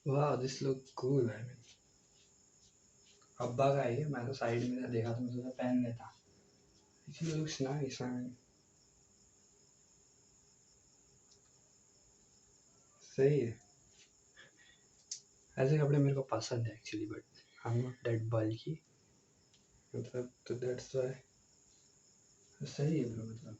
वाह this look cool. I mean अब्बा का है ये, मैं तो साइड में था, देखा तो मैं सोचा पहन लेता। Actually looks nice. I mean सही है। ऐसे कपड़े मेरे को पसंद है actually, but I am not that bulky, मतलब तो दैट्स व्हाई। सही है ब्रो, मतलब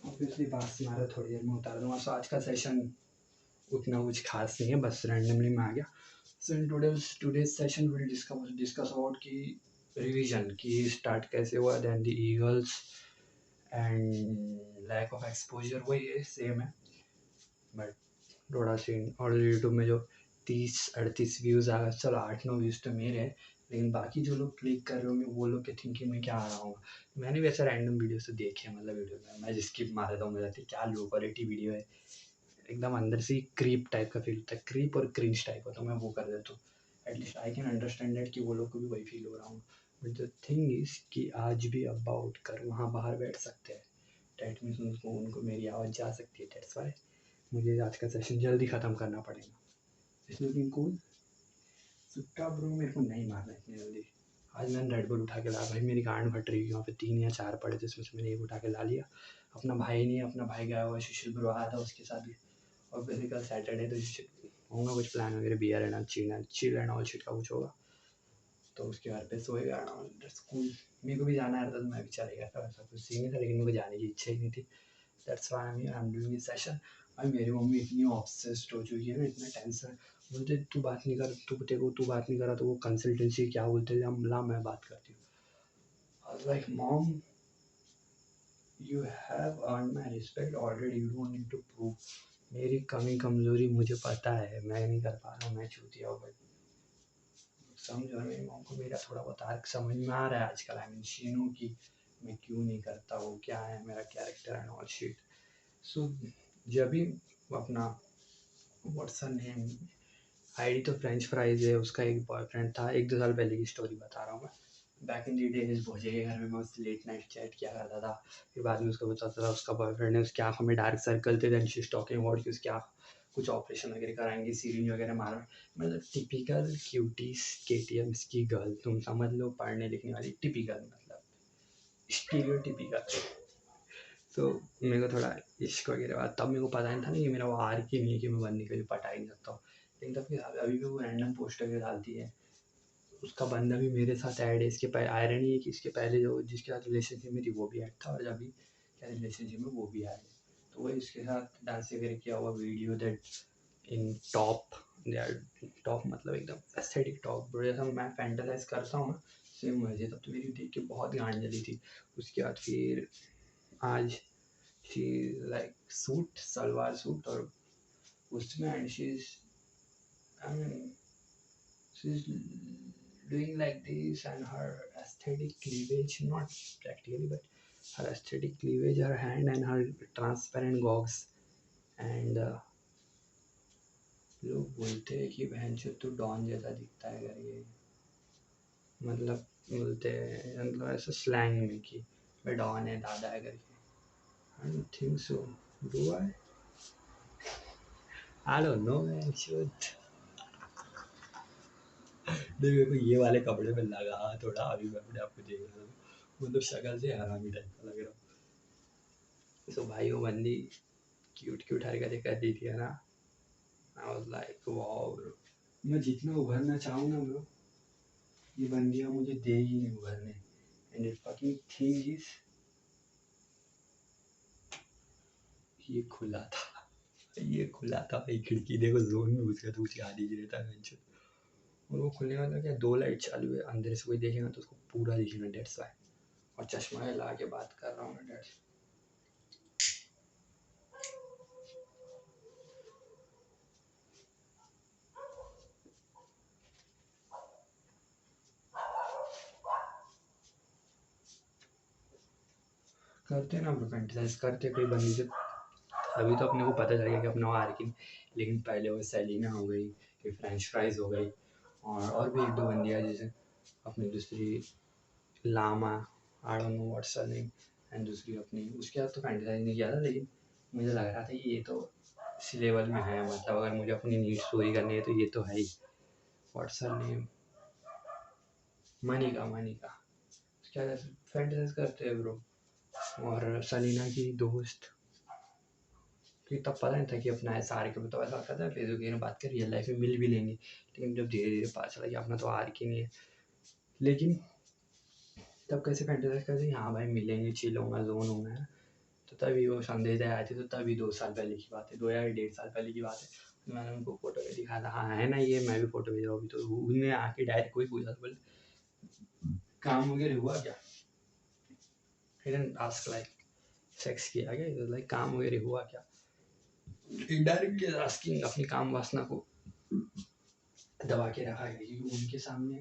ऑब्वियसली बात से मारा, थोड़ी देर में उतार दूंगा। सो आज का सेशन उतना कुछ खास नहीं है, बस रैंडमली में आ गया। So in today's session will discuss about की रिवीजन की स्टार्ट कैसे हुआ, then the eagles and lack of exposure, वही है सेम है। बट थोड़ा सीन और यूट्यूब में जो 30-38 व्यूज़ आ गए, चलो 8-9 व्यूज़ तो मेरे हैं, लेकिन बाकी जो लोग क्लिक कर रहे होंगे वो लोग के थिंकिंग में क्या आ रहा होगा। मैंने भी ऐसा रैंडम वीडियो से देखे, मतलब वीडियो में मैं स्किप मार देता हूँ, मुझे लगता है क्या लो क्वालिटी वीडियो है, एकदम अंदर से क्रीप टाइप का फील होता है, क्रीप और क्रिंज टाइप का, तो मैं वो कर देता हूँ। At least I can understand that कि वो लोग को भी वही फील हो रहा हूँ। बट द थिंग इज़ कि आज भी अब्बा उठ कर वहाँ बाहर बैठ सकते हैं, डैट मीन्स उनको मेरी आवाज़ जा सकती है। दैट्स वाई मुझे आज का सेशन जल्दी ख़त्म करना पड़ेगा। It's looking cool. Sutta bro मेरे को नहीं मारना इतनी जल्दी। आज मैंने रेड बुल उठा के लाया, भाई मेरी गांड फट रही थी, वहाँ पे 3 या 4 पड़े थे, उसमें से मैंने एक उठा के ला लिया। अपना भाई नहीं, अपना भाई गया हुआ सुशील ब्रो आया था, उसके साथ भी। और वैसे कल सैटरडे तो होगा कुछ प्लान वगैरह, beer and chill and all shit का कुछ होगा, तो उसके घर पे सोएगा एंड ऑल। That's cool. मेरे को भी जाना रहता तो मैं भी चले गया था, ऐसा कुछ सीन नहीं था, लेकिन मेरे को जाने की इच्छा ही नहीं थी। That's why I am doing this session. भाई मेरी मम्मी इतनी ऑब्सेस्ड हो चुकी है ना, इतना टेंशन, बोलते तू बात नहीं कर, तू बात नहीं करा तो वो कंसल्टेंसी क्या बोलते हैं, ला मैं बात करती हूँ। I was like mom, you have earn my respect already, you don't need to prove. मेरी कमी कमजोरी मुझे पता है, मैं नहीं कर पा रहा हूँ, मैं चूतिया हूँ, बट समझो मेरी मॉम को मेरा थोड़ा बहुत आर्क समझ में आ रहा है आजकल। आई मीन शी नो कि मैं क्यों नहीं करता, वो क्या है मेरा कैरेक्टर एंड ऑल शिट। सो जब भी अपना व्हाट्स हर नेम, आईडी तो फ्रेंच फ्राइज है, उसका एक बॉयफ्रेंड था, 1-2 साल पहले की स्टोरी बता रहा हूँ मैं। बैक इन दी डेज भोजे के घर में मैं उससे लेट नाइट चैट किया करता था, फिर बाद में उसको बताता था उसका बॉयफ्रेंड है, उसकी आँखों में डार्क सर्कल थे, then she is talking about कि उसकी आँख कुछ ऑपरेशन वगैरह कराएंगे, सीरिंज वगैरह मारा। मतलब टिपिकल क्यूटीज केटीएम्स की गर्ल, तुम समझ लो, पढ़ने लिखने वाली टिपिकल, मतलब स्टीरियोटिपिकल। तो मेरे को थोड़ा इश्क वगैरह हुआ, तब मेरे को पता नहीं था ना कि मेरा वो आर्क ही नहीं है कि मैं बनने के लिए पटा ही नहीं सकता हूँ। लेकिन तब फिर अभी भी वो रैंडम पोस्ट वगैरह डालती है, उसका बंदा भी मेरे साथ ऐड है। इसके पहले आयरनी है कि इसके पहले जो जिसके साथ रिलेशनशिप में थी वो भी ऐड था, और अभी क्या रिलेशनशिप में वो भी ऐड है। तो वही इसके साथ डांस वगैरह किया हुआ video, that in top, they are top, मतलब एकदम एस्थेटिक टॉप ब्रो, जैसा मैं फैंटासाइज करता हूँ ना, सेम वैसे। तब तो मेरी देख के बहुत गांड जली थी। उसके बाद फिर आज she like suit, salwar suit, और उसमें and she is, I mean she is doing like this, and her aesthetic cleavage, not practically, but her aesthetic cleavage, her hand and her transparent gogs, and लोग बोलते हैं कि बहन चो तू don जैसा दिखता है करके, मतलब बोलते हैं, मतलब ऐसा स्लैंग में कि मैं डॉन है दादा है करके। आई don't think so, do I don't no man, should नहीं। मेरे को ये वाले कपड़े में लगा थोड़ा, अभी मैं अपने आप को देख रहा हूँ, मतलब शक्ल से हरामी टाइप का लग रहा हूँ। सो भाई वो बंदी क्यूट क्यूट हरकतें कर रही थी, है ना। आई वाज लाइक वाओ ब्रो, मैं जितना उभरना चाहूँ ना ब्रो, ये बंदियाँ मुझे दे ही नहीं उभरने। And it fucking thing is, ये खुला था, ये खुला था भाई, खिड़की देखो जोन में घुस गया तो कुछ याद ही नहीं रहता बेंच। और वो खुलने का क्या, 2 लाइट चालू है, अंदर से कोई देखेगा तो उसको पूरा दिखेगा, डेट्स वाई। और चश्मा ला के बात कर रहा हूँ मैं, डेट्स। करते ना ब्रो, फैंटेसाइज करते कोई बंदी से। अभी तो अपने को पता चल गया कि अपना वो आर्किन, लेकिन पहले वो सेलिना हो गई, फिर फ्रेंच फ्राइज हो गई, और भी 1-2 बंदियाँ जैसे अपनी दूसरी लामा, I don't know what's her name, and दूसरी अपनी, उसके साथ तो फैंटेसाइज नहीं किया था, लेकिन मुझे लग रहा था कि ये तो इसी लेवल में है, मतलब अगर मुझे अपनी नीड्स पूरी करनी है तो ये तो है ही। व्हाट्स हर नेम, मनिका क्या फैंटेसाइज करते हैं ब्रो। और सलीना की दोस्त कि तब पता नहीं था कि अपना है सार के, तो ऐसा लगता था फेसबुक में बात कर रियल लाइफ में मिल भी लेंगे, लेकिन जब धीरे धीरे पता चला कि अपना तो आर की नहीं है। लेकिन तब कैसे फैंटेसाइज करते हाँ भाई मिलेंगे, चिल होगा, जोन होगा है। तो तभी वो संदेश आए थे, तो तभी 2 साल पहले की बात है, 2 या 1.5 साल पहले की बात है। मैंने उनको फोटो में दिखाया था, हाँ है ना ये, मैं भी फोटो भेज रहा हूँ अभी। तो उन्हें आके डायरेक्ट कोई पूछा था, बोले काम वगैरह हुआ क्या, आस्क लाइक सेक्स किया क्या, लाइक काम वगैरह हुआ क्या, डायरेक्ट आस्किंग अपनी काम वासना को दबा के रखा है। क्योंकि उनके सामने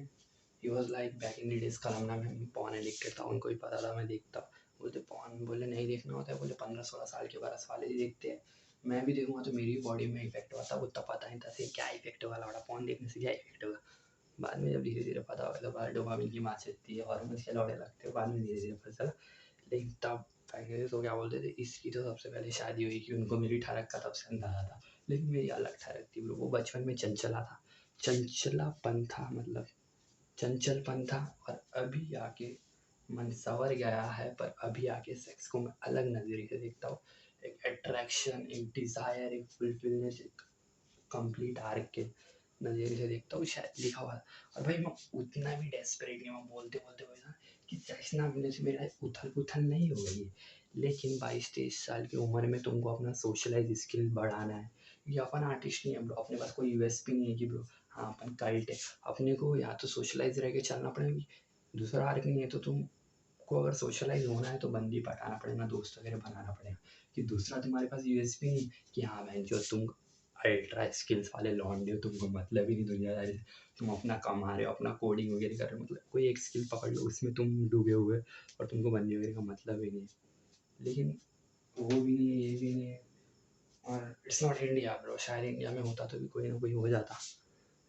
he was like back in the days Kalamna में पॉन एडिक्टेड था, उनको भी पता था मैं देखता। बोलते पॉन, बोले नहीं देखना होता है, बोले 15-16 साल के बरस वाले ही देखते हैं। मैं भी देखूंगा तो मेरी बॉडी में इफेक्ट हुआ था, उतना पता नहीं था से क्या इफेक्ट होगा, लौड़ा पॉन देखने से क्या इफेक्ट होगा। बाद में जब धीरे धीरे पता होगा तो बाद डोपामिन की मार चलती है, हॉर्मोन्स के लौड़े लगते हैं, बाद में धीरे धीरे पता चला। लेकिन तब पहले तो क्या बोलते थे, इसकी तो सबसे पहले शादी हुई कि उनको मेरी ठरक का तब से अंदाजा था। लेकिन मेरी अलग ठरक थी ब्रो, वो बचपन में चंचला था, चंचलापन था, मतलब चंचलपन था। और अभी आके मन संवर गया है, पर अभी आके सेक्स को मैं अलग नज़रिए से देखता हूँ। एक अट्रैक्शन, एक डिज़ायर, एक फुलफिलनेस, एक कंप्लीट आर्क के नज़रिए से देखता हूँ, शायद लिखा हुआ। और भाई मैं उतना भी डेस्परेट नहीं, मैं बोलते बोलते हुए ना कि सेक्स ना मिलने से मेरा उथल पुथल नहीं हो गई है। लेकिन 22-23 साल की उम्र में तुमको अपना सोशलाइज स्किल बढ़ाना है। ये अपन आर्टिस्ट नहीं है ब्रो, अपने पास कोई यूएसपी नहीं है कि ब्रो हाँ अपन कल्ट है। अपने को या तो सोशलाइज रह के चलना पड़ेगा, दूसरा आर्क नहीं है तो तुमको अगर सोशलाइज होना है तो बंदी पटाना पड़ेगा, दोस्त वगैरह बनाना पड़ेगा। कि दूसरा तुम्हारे पास यूएसपी नहीं कि हाँ मैं जो तुम अल्ट्रा स्किल्स वाले लौंडे हो, तुमको मतलब ही नहीं दुनियादारी से, तुम अपना कमा रहे हो, अपना कोडिंग वगैरह कर रहे हो, मतलब कोई एक स्किल पकड़ लो उसमें तुम डूबे हुए और तुमको बंदी वगैरह का मतलब ही नहीं है। लेकिन वो भी नहीं है, ये भी नहीं है। और इट्स नॉट इंडिया ब्रो, शायद इंडिया में होता तो भी कोई ना कोई हो जाता।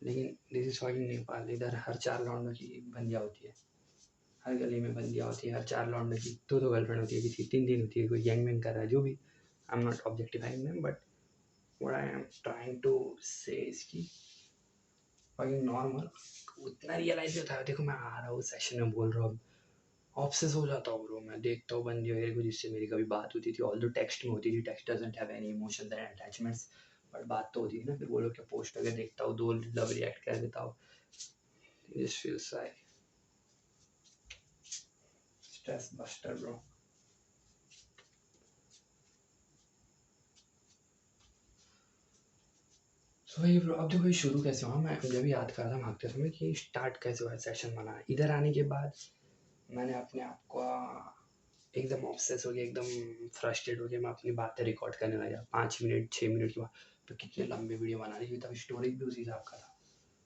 लेकिन दिस इज फकिंग नेपाल, इधर हर 4 लौंडों की बंदियाँ होती है, हर गली में बंदियाँ होती है, हर 4 लौंडों की 2-2 गर्लफ्रेंड होती है, किसी 3-3 होती है, कोई गैंग वैंग कर रहा है जो भी। I am not objectifying them, but what I am trying to say is कि फकिंग नॉर्मल उतना रियलाइज होता है। देखो मैं आ रहा हूँ सेशन में बोल रहा हूँ, ऑब्सेस हो जाता हूँ ब्रो, मैं देखता हूँ बंदी वगैरह को जिससे मेरी कभी बात होती थी, ऑल्दो टेक्स्ट में होती थी, text doesn't have any emotions and attachments, but बात तो होती थी ना। फिर वो लोग के पोस्ट वगैरह देखता हूँ, 2 लव रिएक्ट कर देता हूँ, this feels like stress buster bro. So वही ब्रो, अब देखो ये शुरू कैसे हुआ, मैं जब भी याद कर रहा था भागते समय कि स्टार्ट कैसे हुआ सेशन बनाना। इधर आने के बाद मैंने अपने आप को एकदम ऑब्सेस हो गया, एकदम फ्रस्ट्रेट हो गया, मैं अपनी बातें रिकॉर्ड करने लगा 5 मिनट 6 मिनट के बाद। तो कितने लंबे वीडियो बना रही, तब स्टोरेज भी उसी हिसाब का था,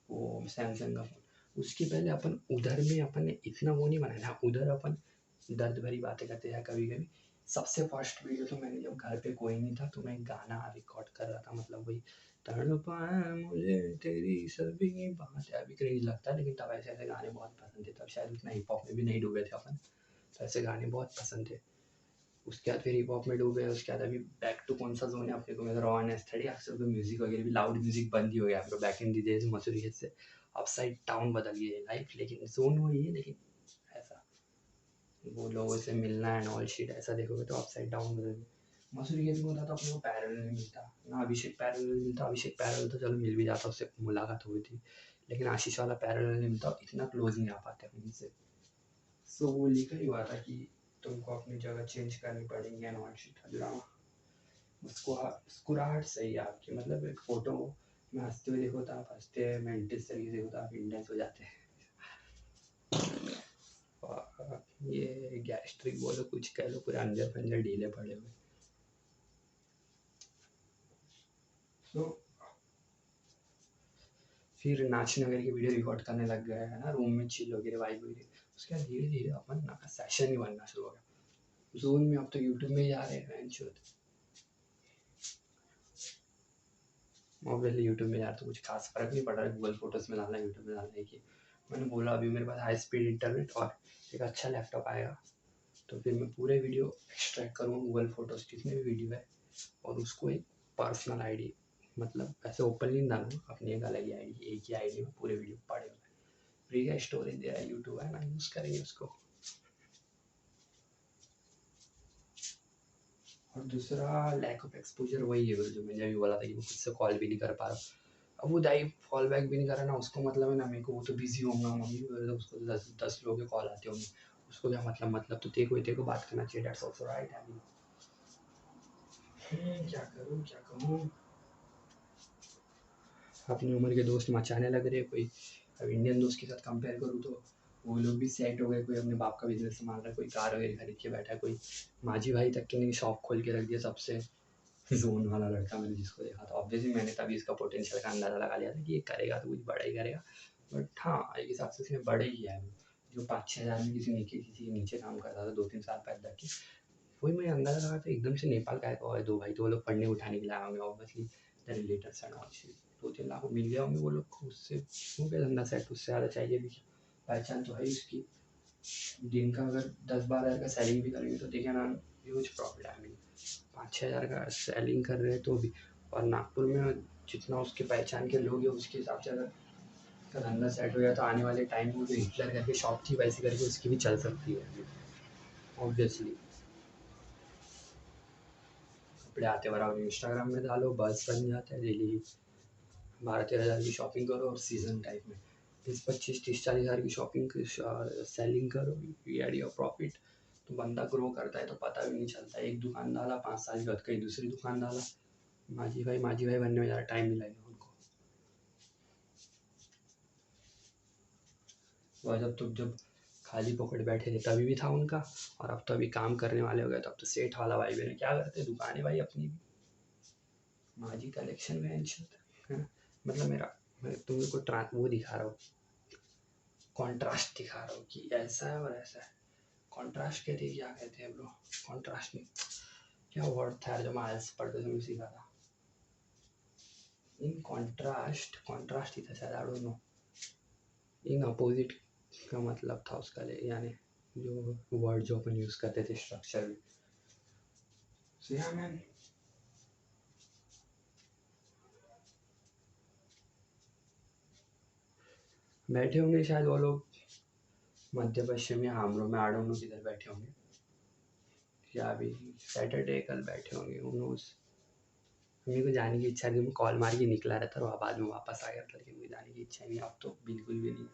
वो सैमसंग का फ़ोन। उसके पहले अपन उधर में अपन ने इतना वो नहीं बनाया था, उधर अपन दर्द भरी बातें करते थे कभी कभी। सबसे फर्स्ट वीडियो तो मैंने जब घर पे कोई नहीं था तो मैं गाना रिकॉर्ड कर रहा था, मतलब वही तड़पाए मुझे तेरी सभी बातें। अभी क्रिंज लगता है लेकिन तब ऐसे ऐसे गाने बहुत पसंद थे, तब शायद उतना हिप हॉप में भी नहीं डूबे थे अपन, तो ऐसे गाने बहुत पसंद थे। उसके बाद फिर हिप हॉप में डूबे, उसके बाद अभी बैक टू कौन सा जोन है अपने को, रॉ एंड एस्थेटिक। अक्सर तो म्यूजिक वगैरह भी लाउड म्यूजिक बंद ही हो गया, बैक इन दी डेज मसूरियत से अपसाइड डाउन बदल गई है लाइफ। लेकिन जोन वही है, लेकिन ऐसा वो लोगों से मिलना एंड ऑल शिट ऐसा देखोगे तो अपसाइड डाउन बदल गई। मसूरियत में होता तो अपने को पैरेलल नहीं मिलता ना, अभिषेक पैरेलल मिलता, अभिषेक पैरेलल तो चलो मिल भी जाता, उससे मुलाकात हुई थी। लेकिन आशीष वाला पैरेलल नहीं मिलता, इतना क्लोज नहीं आ पाते उनसे। सो वो लिखा ही हुआ था कि तुमको अपनी जगह चेंज करनी पड़ेगी एंड ऑल शिट ड्रामा। मुस्कुराहट सही है आपकी, मतलब एक फोटो में हंसते हुए देखो तो आप हंसते हैं, मेंटिस तरीके से देखो तो आप इंटेंस हो जाते हैं। और ये गैस्ट्रिक बोलो कुछ कह लो, पूरे अंदर पंजर ढीले पड़े हुए। तो फिर नाचने वगैरह की वीडियो रिकॉर्ड करने लग गए है ना, रूम में चिल वगैरह वाइब वगैरह। उसके बाद धीरे धीरे अपन ना सेशन ही बनना शुरू हो गया जोन में। अब तो यूट्यूब में जा रहे हैं ऑब्वियसली यूट्यूब में यार तो कुछ खास फर्क नहीं पड़ रहा है, गूगल फोटोज़ में डालना यूट्यूब में डालना है कि मैंने बोला अभी मेरे पास हाई स्पीड इंटरनेट और एक अच्छा लैपटॉप आएगा तो फिर मैं पूरे वीडियो एक्सट्रैक्ट करूँगा गूगल फोटोज़ जितने भी वीडियो है, और उसको एक पर्सनल आईडी, मतलब ऐसे ओपनली ना डालूँ, अपनी एक अलग ही आईडी, एक ही आईडी में पूरे वीडियो पड़े हुए हैं, फ्री का स्टोरेज दे रहा है यूट्यूब, है ना, यूज़ करेंगे उसको। और दूसरा लैक ऑफ एक्सपोजर वही है जो मैंने अभी बोला था कि वो खुद से कॉल भी नहीं कर पा रहा। अब वो दाई कॉल बैक भी नहीं कर रहा ना, उसको मतलब है ना, मेरे को वो तो बिजी होगा, मम्मी तो उसको तो 10 लोगों के कॉल आते होंगे, उसको क्या मतलब तो तेरे को बात करना चाहिए, that's also right. I mean क्या करूँ अपनी उम्र के दोस्त मचाने लग रहे कोई। अब इंडियन दोस्त के साथ कंपेयर करूँ तो वो लोग भी सेट हो गए, कोई अपने बाप का बिजनेस संभाल रहा है, कोई कार वगैरह खरीद के बैठा है, कोई माजी भाई तक के ने शॉप खोल के रख दिया, सबसे जोन वाला लड़का मैंने जिसको देखा था। ऑब्वियसली मैंने तभी इसका पोटेंशियल का अंदाज़ा लगा लिया था कि ये करेगा तो कुछ बड़ा ही करेगा, बट हाँ एक हिसाब से इसने बड़े ही किया है। जो 5-6 हज़ार में किसी के नीचे काम करता था 2-3 साल पहले तक के, वही मैं अंदाज़ा लगा था एकदम से नेपाल का आएगा। और दो भाई तो वो लोग पढ़ने उठाने के लिए आए होंगे, obviously the relators and all shit, 2-3 lakh मिल गया होंगे वो लोग को, उससे हो गया धंधा सेट, उससे ज़्यादा चाहिए भी। पहचान तो है उसकी, दिन का अगर 10-12 हज़ार का सेलिंग भी करेंगे तो देखिए ना, ह्यूज प्रॉफिट है। 5-6 हज़ार का सेलिंग कर रहे हैं तो भी, और नागपुर में जितना उसके पहचान के लोग हैं उसके हिसाब से अगर का धंधा सेट हो गया तो आने वाले टाइम में जो हिटलर करके शॉप थी वैसे करके उसकी भी चल सकती है ऑब्वियसली। कपड़े आते बराबर इंस्टाग्राम में डालो, बस बन जाता है, डेली 12-13 हज़ार की शॉपिंग करो, और सीजन टाइप में 20-25-30-40 हज़ार की शॉपिंग सेलिंग करो, यू एड योर प्रॉफिट। तो बंदा ग्रो करता है तो पता भी नहीं चलता, एक दुकान डाला 5 साल के बाद कहीं दूसरी दुकान डाला, माजी भाई बनने में ज़्यादा टाइम नहीं लगेगा उनको। वह जब खाली पॉकेट बैठे थे तभी भी था उनका, और अब तो अभी काम करने वाले हो गए तो अब तो सेठ वाला भाई भी क्या करते, दुकानें भाई अपनी भी। माजी कलेक्शन में है, मतलब मैं तुम्हें को वो दिखा रहा हूँ, कॉन्ट्रास्ट दिखा रहा हूँ कि ऐसा है और ऐसा है। कॉन्ट्रास्ट कहते हैं, क्या कहते हैं ब्रो, कॉन्ट्रास्ट नहीं, क्या वर्ड था जो मैं आइल्स पढ़ते समय सीखा था, इन कॉन्ट्रास्ट ही था शायद, आई डोंट नो, इन अपोजिट का मतलब था उसका, यानी जो वर्ड जो अपन यूज़ करते थे स्ट्रक्चर में। सो या मैन, बैठे होंगे शायद वो लोग मध्य पश्चिम या हामरों में, आई डोंट नो किधर बैठे होंगे, या अभी सैटरडे कल बैठे होंगे, हू नोस। मेरे को जाने की इच्छा नहीं, मैं कॉल मार के निकला रहता और बाद में वापस आ गया था, लेकिन मुझे जाने की इच्छा नहीं अब तो बिल्कुल भी नहीं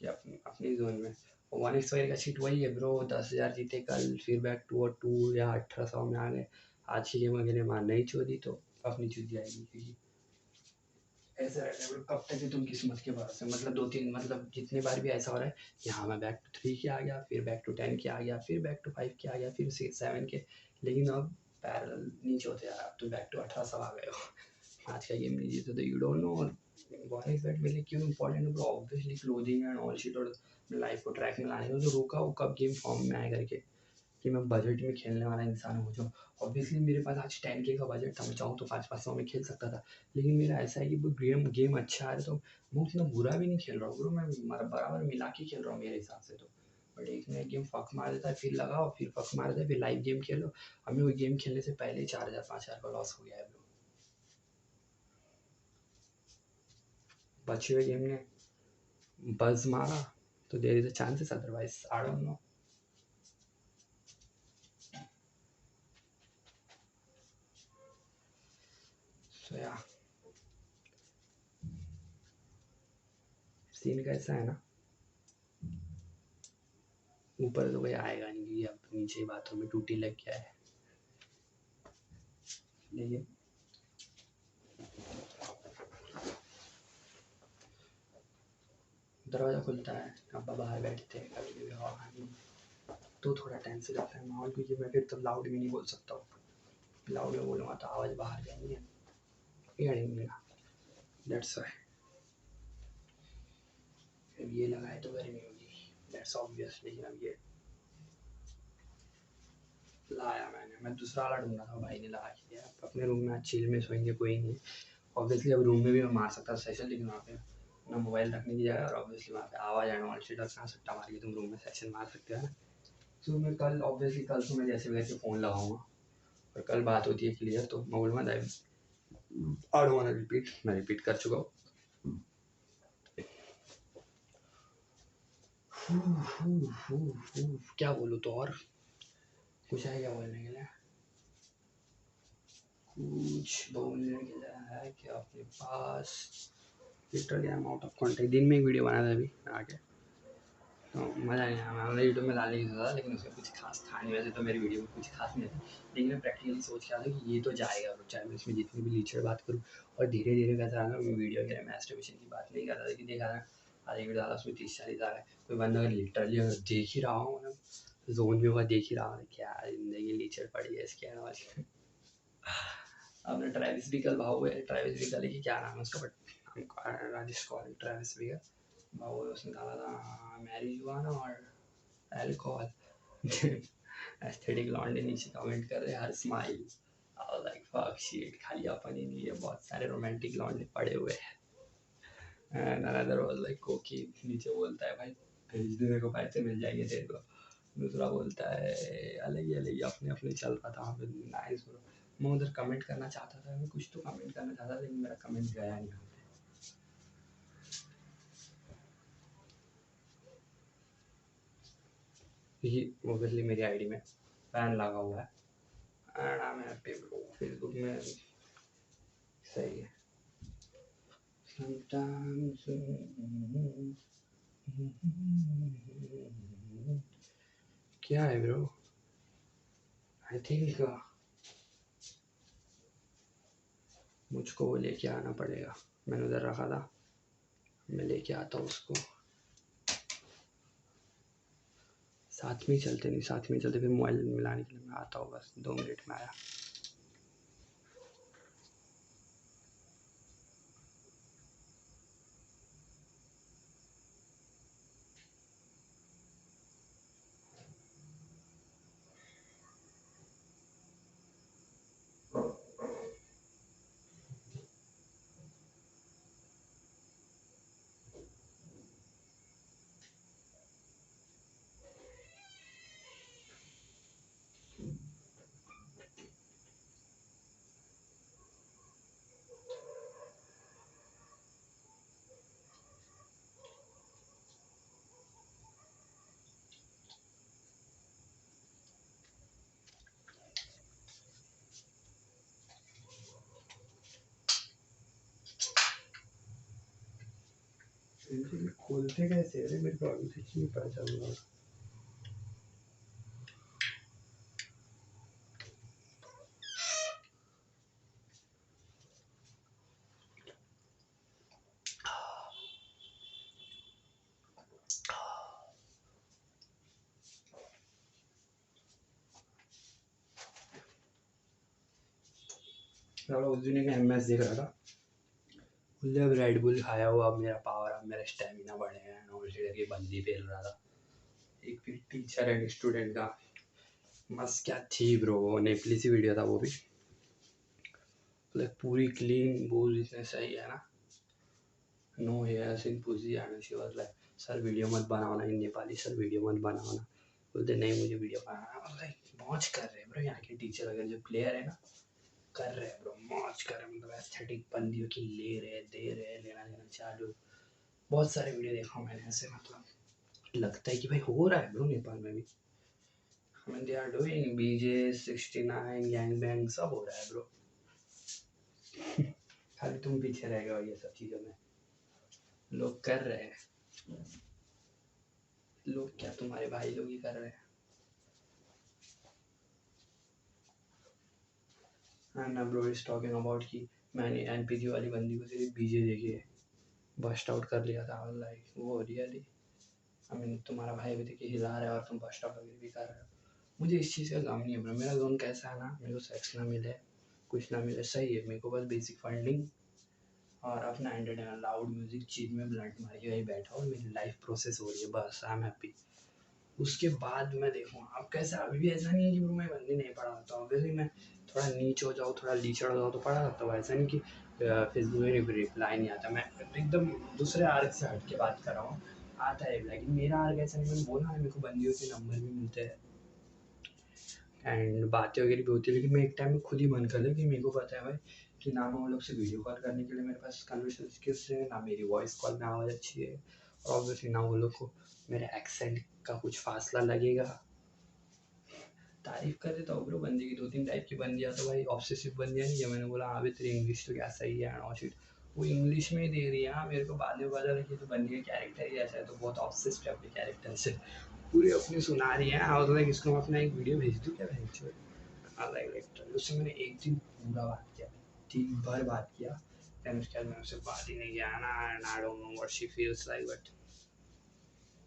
कि अपनी जोन में। और 1x का सीट वही है ब्रो, 10,000 जीते कल, फिर बैक टू 2 या 1800 में आ गए। आज की गेम अगर मार नहीं छोड़ी तो अपनी चूत जाएगी, क्योंकि ऐसा रहता है कब तक भी तुम किस्मत के भरोसे, मतलब 2-3, मतलब जितनी बार भी ऐसा हो रहा है कि हाँ मैं बैक टू 3 के आ गया, फिर बैक टू 10 के आ गया, फिर बैक टू 5 के आ गया, फिर 7 के, लेकिन अब पैरेलल नीचे होते यार, अब तो बैक टू 18 सब आ गए हो। आज का गेम नहीं जीते तो यू डोंट नो। और बॉनिस बैट मेरे लिए क्यों इंपॉर्टेंट है bro, obviously clothing and all shit, और लाइफ को ट्रैक में लाने में जो रोका वो कब गेम फॉर्म में आए करके, कि मैं बजट में खेलने वाला इंसान हो जाऊँ। ऑब्वियसली मेरे पास आज 10K का बजट था, मैं चाहूँ तो 500 में खेल सकता था, लेकिन मेरा ऐसा है कि वो गेम अच्छा है तो मैं उतना बुरा भी नहीं खेल रहा हूँ ब्रो, मैं बराबर मिला के खेल रहा हूँ मेरे हिसाब से तो। बट एक ना एक गेम फक मार देता है, फिर लगाओ, फिर फक मार देता है, फिर लाइव गेम खेलो। हमें वो गेम खेलने से पहले ही 4,000-5,000 का लॉस हो गया है ब्रो। बचे हुए गेम ने बज मारा तो there is a chances, otherwise I don't know. So या सीन कैसा है ना, ऊपर तो कोई आएगा नहीं क्योंकि अब नीचे बाथरूम में टूटी लग गया है, लेकिन दरवाज़ा खुलता है, अब्बा बाहर बैठते हैं, कभी कभी हवा खाने तो थोड़ा टाइम से लगता है माहौल, क्योंकि मैं फिर तो लाउड भी नहीं बोल सकता हूँ, लाउड में बोलूँगा तो आवाज़ बाहर जाएंगी, हियरिंग मिलेगा, दैट्स वाई। अब ये लगाए तो गर्मी होगी, दैट्स ऑब्वियस, लेकिन अब ये लाया मैं दूसरा वाला ढूंढा था, भाई ने लगा के दिया। अपने रूम में आज चिल में सोएंगे, कोई नहीं, ऑब्वियसली अब रूम में भी मैं मार सकता सेशन, लेकिन वहाँ पे ना मोबाइल रखने की जगह, और ऑब्वियसली वहाँ पे आवाज़ आने वाली चीज़, कहाँ सट्टा मार के तुम रूम में सेशन मार सकते हो ना। तो मैं कल ऑब्वियसली कल तो मैं जैसे वैसे फ़ोन लगाऊंगा, और कल बात होती है क्लियर, तो मैं बोलूँगा आई डोंट वांट रिपीट, मैं रिपीट कर चुका हूँ। क्या बोलूँ तो, और कुछ है क्या बोलने के लिए? कुछ बोलने के लिए है क्या अपने पास? Literally I am out of contact. दिन में एक वीडियो बनाया था अभी आके, तो मज़ा नहीं आया। मैं यूट्यूब में डालने की सोचा था, लेकिन उसमें कुछ खास था नहीं। वैसे तो मेरी वीडियो में कुछ खास नहीं थी, लेकिन मैं प्रैक्टिकली सोच के आया था कि ये तो जाएगा, चाहे मैं इसमें जितनी भी लीचड़ बात करूँ। और धीरे धीरे कैसा है, मैं वीडियो के लिए मैस्टरबेशन की बात नहीं कर रहा था कि देखा ना आधे वीडियो डाला, उसमें 30-40 आ गए। कोई बंदा अगर लिटरली अगर देख ही रहा हूँ, मतलब जोन में हुआ देख ही रहा हूँ, क्या जिंदगी लीचड़ पड़ी है इसके आवाज। आपने ट्रैविस भी कल भाव है, ट्रैविस भी कल की क्या नाम है उसका, बट राजेश कॉल ट्रैविस भी है भाव, उसने डाला था मैरिजुआना और अल्कोहल। एस्थेटिक लॉन्डे नीचे कमेंट कर रहे her smile. Like fuck shit, खाली अपन ही नहीं है, बहुत सारे रोमांटिक लॉन्डे पड़े हुए हैं। एंड अनदर वाज लाइक कोकी, नीचे बोलता है भाई भेज दे मेरे को, पैसे मिल जाएंगे तेरे को। दूसरा बोलता है अलग ही अपने अपने चल रहा था। Nice bro. मैं उधर कमेंट करना चाहता था, मैं कुछ तो कमेंट करना चाहता था, लेकिन मेरा कमेंट गया नहीं। ये ओबियसली मेरी आईडी में बैन लगा हुआ है and I am happy bro. Facebook में सही है sometimes। क्या है ब्रो? आई थिंक मुझको वो लेके आना पड़ेगा। मैंने उधर रखा था, मैं लेके आता हूँ उसको। साथ में चलते, नहीं साथ में चलते, फिर मोबाइल मिलाने के लिए मैं आता हूँ, बस 2 मिनट में आया। खोलते कैसे? अरे मेरे को अभी तक नहीं पता चल रहा। उस दिन एक एमएस देख रहा था, बोले अब रेड बुल खाया हुआ, अब मेरा पावर, अब मेरा स्टेमिना बढ़ेगा। नॉर्मल की बंदी फेल रहा था, एक भी टीचर एंड स्टूडेंट का। मस्त क्या थी ब्रो, नेपली सी वीडियो था वो भी, लाइक पूरी क्लीन बूल इतने सही है ना, no hairs in pussy and she was like sir video मत बनाना इन नेपाली, सर वीडियो मत बनाना। बोलते नहीं मुझे वीडियो बनाना। लाइक मौज कर रहे हैं ब्रो यहाँ के टीचर, अगर जो प्लेयर है ना कर रहे हैं ब्रो, मौज कर रहे हैं। मतलब एस्थेटिक बंदियों की ले रहे, दे रहे, लेना देना चालू। बहुत सारे वीडियो देखा मैंने ऐसे, मतलब लगता है कि भाई हो रहा है ब्रो नेपाल में भी। I mean, they are doing BJ 69 gang bang सब हो रहा है ब्रो। खाली तुम पीछे रह गए ये सब चीज़ों में, लोग कर रहे हैं। लोग क्या, तुम्हारे भाई लोग ही कर रहे हैं। And bro is talking about कि मैंने एनपीजी वाली बंदी को सिर्फ बीजे देखे बस्ट आउट कर लिया था। लाइक वो रियली, आई मीन तुम्हारा भाई भी देखिए हिला रहा है और तुम बस्ट आउट भी कर रहे हो। मुझे इस चीज़ का गम नहीं है ब्रो। मेरा जोन कैसा है ना, मेरे को सेक्स ना मिले, कुछ ना मिले, सही है। मेरे को बस बेसिक फंडिंग और अपना एंटरटेनमेंट, लाउड म्यूजिक चीज़ में ब्लंट मार के वही बैठा और मेरी लाइफ प्रोसेस हो रही है, बस आई एम हैप्पी। उसके बाद मैं देखूँ अब कैसा। अभी भी ऐसा नहीं है कि मैं बंदी नहीं पढ़ा सकता हूँ, ऑब्वियसली मैं थोड़ा नीच हो जाऊँ, थोड़ा लीचड़ हो जाऊँ तो पढ़ा सकता हूँ। ऐसा नहीं कि फेसबुक में रिप्लाई नहीं आता। मैं एकदम दूसरे आर्ग से हट के बात कर रहा हूँ, आता है, लेकिन मेरा आर्ग ऐसा नहीं। मैंने बोला है मेरे को बंदियों के नंबर भी मिलते हैं, एंड बातें वगैरह भी होती है, लेकिन मैं एक टाइम में खुद ही बंद कर दिया कि मेरे को पता है भाई कि ना मैं उन लोग से वीडियो कॉल करने के लिए मेरे पास कन्वर्सेशन स्किल्स है, ना मेरी वॉइस कॉल में आवाज़ अच्छी है, और ऑब्वियसली ना वो लोग को मेरे एक्सेंट का कुछ फासला लगेगा। तारीफ कर देता हूँ ब्रो, बंदे की 2-3 टाइप की बन गया तो भाई ऑब्सेसिव बन गया नहीं है। मैंने बोला हाँ भाई तेरी इंग्लिश तो क्या सही है एंड ऑल शिट, वो इंग्लिश में ही दे रही है। हाँ मेरे को बाद में पता लगा कि तो बंदी का कैरेक्टर ही ऐसा है, तो बहुत ऑब्सेस्ड है अपने कैरेक्टर से, पूरी अपनी सुना रही है। और लाइक इसको मैं अपना एक वीडियो भेज दूँ क्या भेज दूँ, लाइक उससे मैंने एक दिन पूरा बात किया, दिन भर बात किया, देन उसके बाद मैं उससे बात ही नहीं किया ना, and I don't know what she feels like, but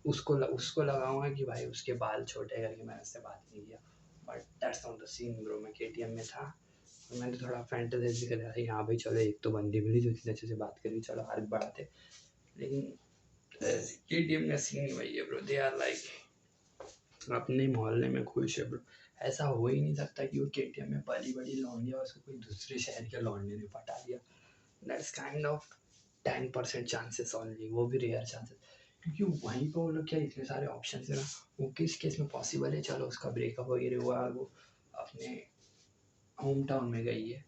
उसको लगाऊंगा कि भाई उसके बाल छोटे करके मैंने उससे बात नहीं किया। But that's not the scene bro. मैं केटीएम में था और मैंने थोड़ा फैंटेसी कर रहा था, हाँ भाई चलो एक तो बंदी मिली जो इतने अच्छे से बात करी, चलो आगे बढ़ाते। लेकिन केटीएम का सीन ही वही है ब्रो, दे आर लाइक अपने मोहल्ले में खुश है ब्रो। ऐसा हो ही नहीं सकता कि वो केटीएम में पली बड़ी लौंडिया उसको कोई दूसरे शहर के लौंडे ने पटा दिया। That's kind of 10% chances only, वो भी रेयर चांसेस, क्योंकि वहीं पर वो लोग क्या इतने सारे ऑप्शन है ना, वो किस केस में पॉसिबल है, चलो उसका ब्रेकअप वगैरह हुआ, वो अपने होम टाउन में गई है।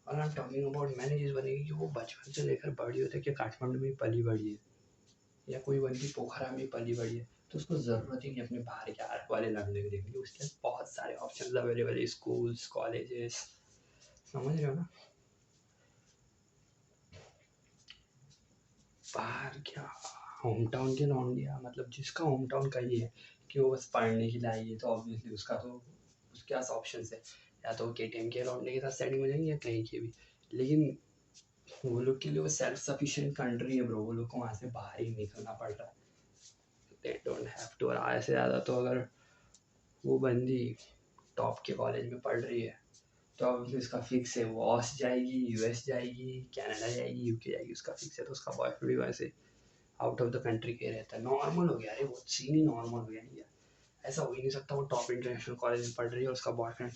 और आई एम टॉकिंग अबाउट, मैंने चीज़ बनेगी कि वो बचपन से लेकर बड़ी होती है कि काठमांडू में पली बड़ी है, या कोई बंदी पोखरा में पली बड़ी है, तो उसको ज़रूरत ही नहीं अपने बाहर के आर्क वाले लड़ने के देखने की, उसके पास बहुत सारे ऑप्शन अवेलेबल है, स्कूल्स कॉलेजेस, समझ रहे हो ना। बाहर क्या, होम टाउन के लौंडिया, मतलब जिसका होम टाउन का ही है कि वो बस पढ़ने के लिए आई है, तो ऑब्वियसली उसका तो उसके पास ऑप्शन है, या तो केटीएम के लौंडे के साथ सेटिंग हो जाएंगे या कहीं के भी। लेकिन वो लोग के लिए वो सेल्फ सफिशिएंट कंट्री है ब्रो, वो लोग को वहाँ से बाहर ही निकलना पड़ रहा है, दे डोंट हैव टू। और आए से ज़्यादा तो अगर वो बंदी टॉप के कॉलेज में पढ़ रही है तो अब इसका फिक्स है, वो ऑस जाएगी, यूएस जाएगी, कनाडा जाएगी, यूके जाएगी, उसका फिक्स है। तो उसका बॉयफ्रेंड भी वैसे आउट ऑफ द कंट्री के रहता है, नॉर्मल हो गया। अरे वो सीन ही नॉर्मल हो गया नहीं यार, ऐसा हो ही नहीं सकता। वो टॉप इंटरनेशनल कॉलेज में पढ़ रही है और उसका बॉयफ्रेंड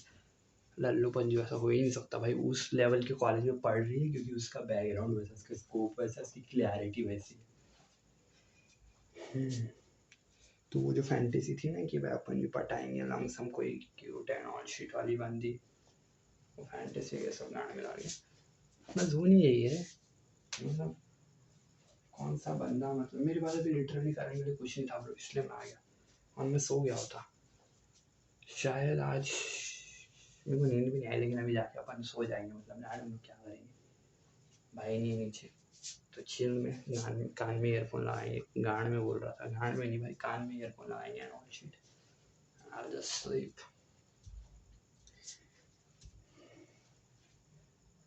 लल्लू पंजू, ऐसा हो ही नहीं सकता भाई। उस लेवल के कॉलेज में पढ़ रही है क्योंकि उसका बैकग्राउंड वैसा, उसका स्कोप वैसा, उसकी क्लैरिटी वैसी है। तो वो जो फैंटेसी थी ना कि भाई अपन भी पटाएंगे लमसम कोई क्यूट एंड ऑल शिट वाली बंदी, वो फैंटेसी के सब गाने मिला गया। अपना जोन ही यही है, मतलब कौन सा बंदा, मतलब मेरे पास अभी लिटरली करने के लिए कुछ नहीं था ब्रो, इसलिए मैं आ गया और मैं सो गया होता। शायद आज मेरे को नींद भी नहीं आई, लेकिन अभी जाके अपन सो जाएंगे, मतलब आई डोंट नो क्या करेंगे। भाई नहीं नीचे तो चिल में कान में ईयरफोन लगाएंगे, गान में बोल रहा था, गान में नहीं भाई, कान में ईयरफोन लगाएंगे and all shit, I just sleep.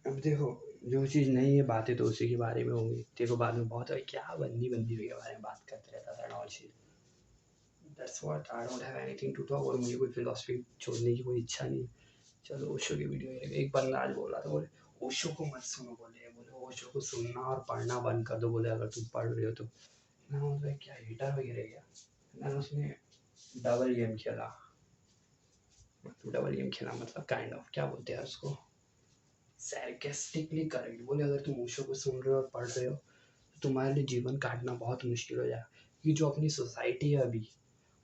अब देखो, जो चीज़ नहीं है बातें तो उसी के बारे में होंगी। देखो बाद में बहुत है क्या बंदी बंदी के बारे में बात करते रहता था and all shit, that's what, I don't have anything to talk. और मुझे कोई फिलॉसफी छोड़ने की कोई इच्छा नहीं। चलो ओशो की वीडियो, एक बंदा आज बोल रहा था, बोले ओशो को मत सुनो, बोले ओशो को सुनना और पढ़ना बंद कर दो, बोले अगर तुम पढ़ रहे हो तो। ना मतलब क्या हिटर वगैरह क्या, ना उसने डबल गेम खेला, मतलब डबल गेम खेला मतलब काइंड ऑफ क्या बोलते हैं उसको, सैर्केस्टिकली करेक्ट। बोले अगर तुम ओशो को सुन रहे हो और पढ़ रहे हो तो तुम्हारे लिए जीवन काटना बहुत मुश्किल हो जाएगा। ये जो अपनी सोसाइटी है अभी,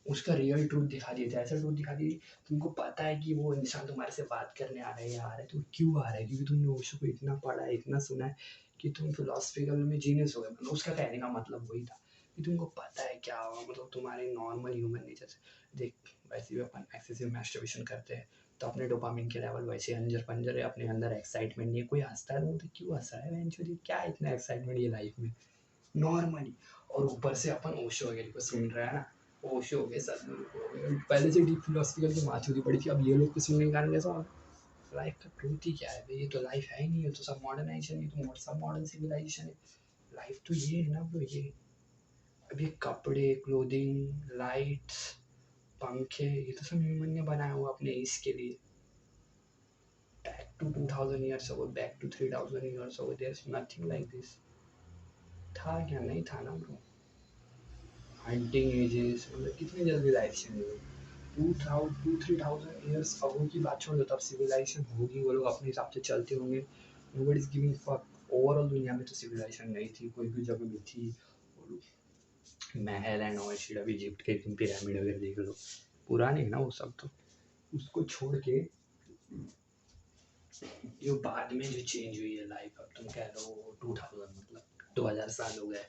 उसका रियल ट्रूथ दिखा दिया था, ऐसा ट्रूथ दिखा दिया तुमको पता है कि वो इंसान तुम्हारे से बात करने आ रहा है या आ रहा है, तो क्यों आ रहा है, क्योंकि तुमने ओशो को इतना पढ़ा है, इतना सुना है कि तुम फिलोसफिकल में जीनियस हो गए। मतलब उसका कहने का मतलब वही था कि तुमको पता है क्या होगा, मतलब तुम्हारे नॉर्मल ह्यूमन नेचर से देख, वैसे भी अपन एक्सेसिव मैस्टरबेशन करते हैं तो अपने डोपामिन के लेवल वैसे अंजर पंजर है, अपने अंदर एक्साइटमेंट नहीं है। कोई हंसता है तो क्यों हंस रहा है एक्चुअली, क्या इतना एक्साइटमेंट ये लाइफ में नॉर्मली। और ऊपर से अपन ओशो वगैरह को सुन रहे हैं ना, ओशो हो गए, सदगुरु हो गए, पहले से डीप फिलोसफिकल की माचूरी पड़ी थी, अब ये लोग को सुनने के कारण कैसा लाइफ का ट्रूथ ही क्या है भाई, ये तो लाइफ है ही नहीं, ये तो सब मॉडर्नाइजेशन है, तो सब मॉडर्न सिविलाइजेशन है। लाइफ तो ये है ना ब्रो, ये अभी कपड़े, क्लोथिंग, लाइट्स, पंखे, ये तो सब ह्यूमन ने बनाया हुआ अपने इसके लिए। Back to 2000 years ago, back to 3000 years ago, there is nothing like this. था क्या, नहीं था ना ब्रो। हंटिंग एजेस, मतलब कितनी जल्दी लाइफ चेंज हुई। 2,000-3,000 ईयर्स अगो की बात छोड़ दो, तब सिविलाइजेशन होगी, वो लोग अपने हिसाब से चलते होंगे, nobody is giving fuck. Overall दुनिया में तो सिविलाइजेशन नहीं थी, कोई भी जगह में थी। महल एंड ऑल शिट, अभी इजिप्ट के पिरामिड वगैरह देख लो, पुराने है ना वो सब तो। उसको छोड़ के जो बाद में जो चेंज हुई है लाइफ, अब तुम कह लो 2000 मतलब 2000 साल हो गए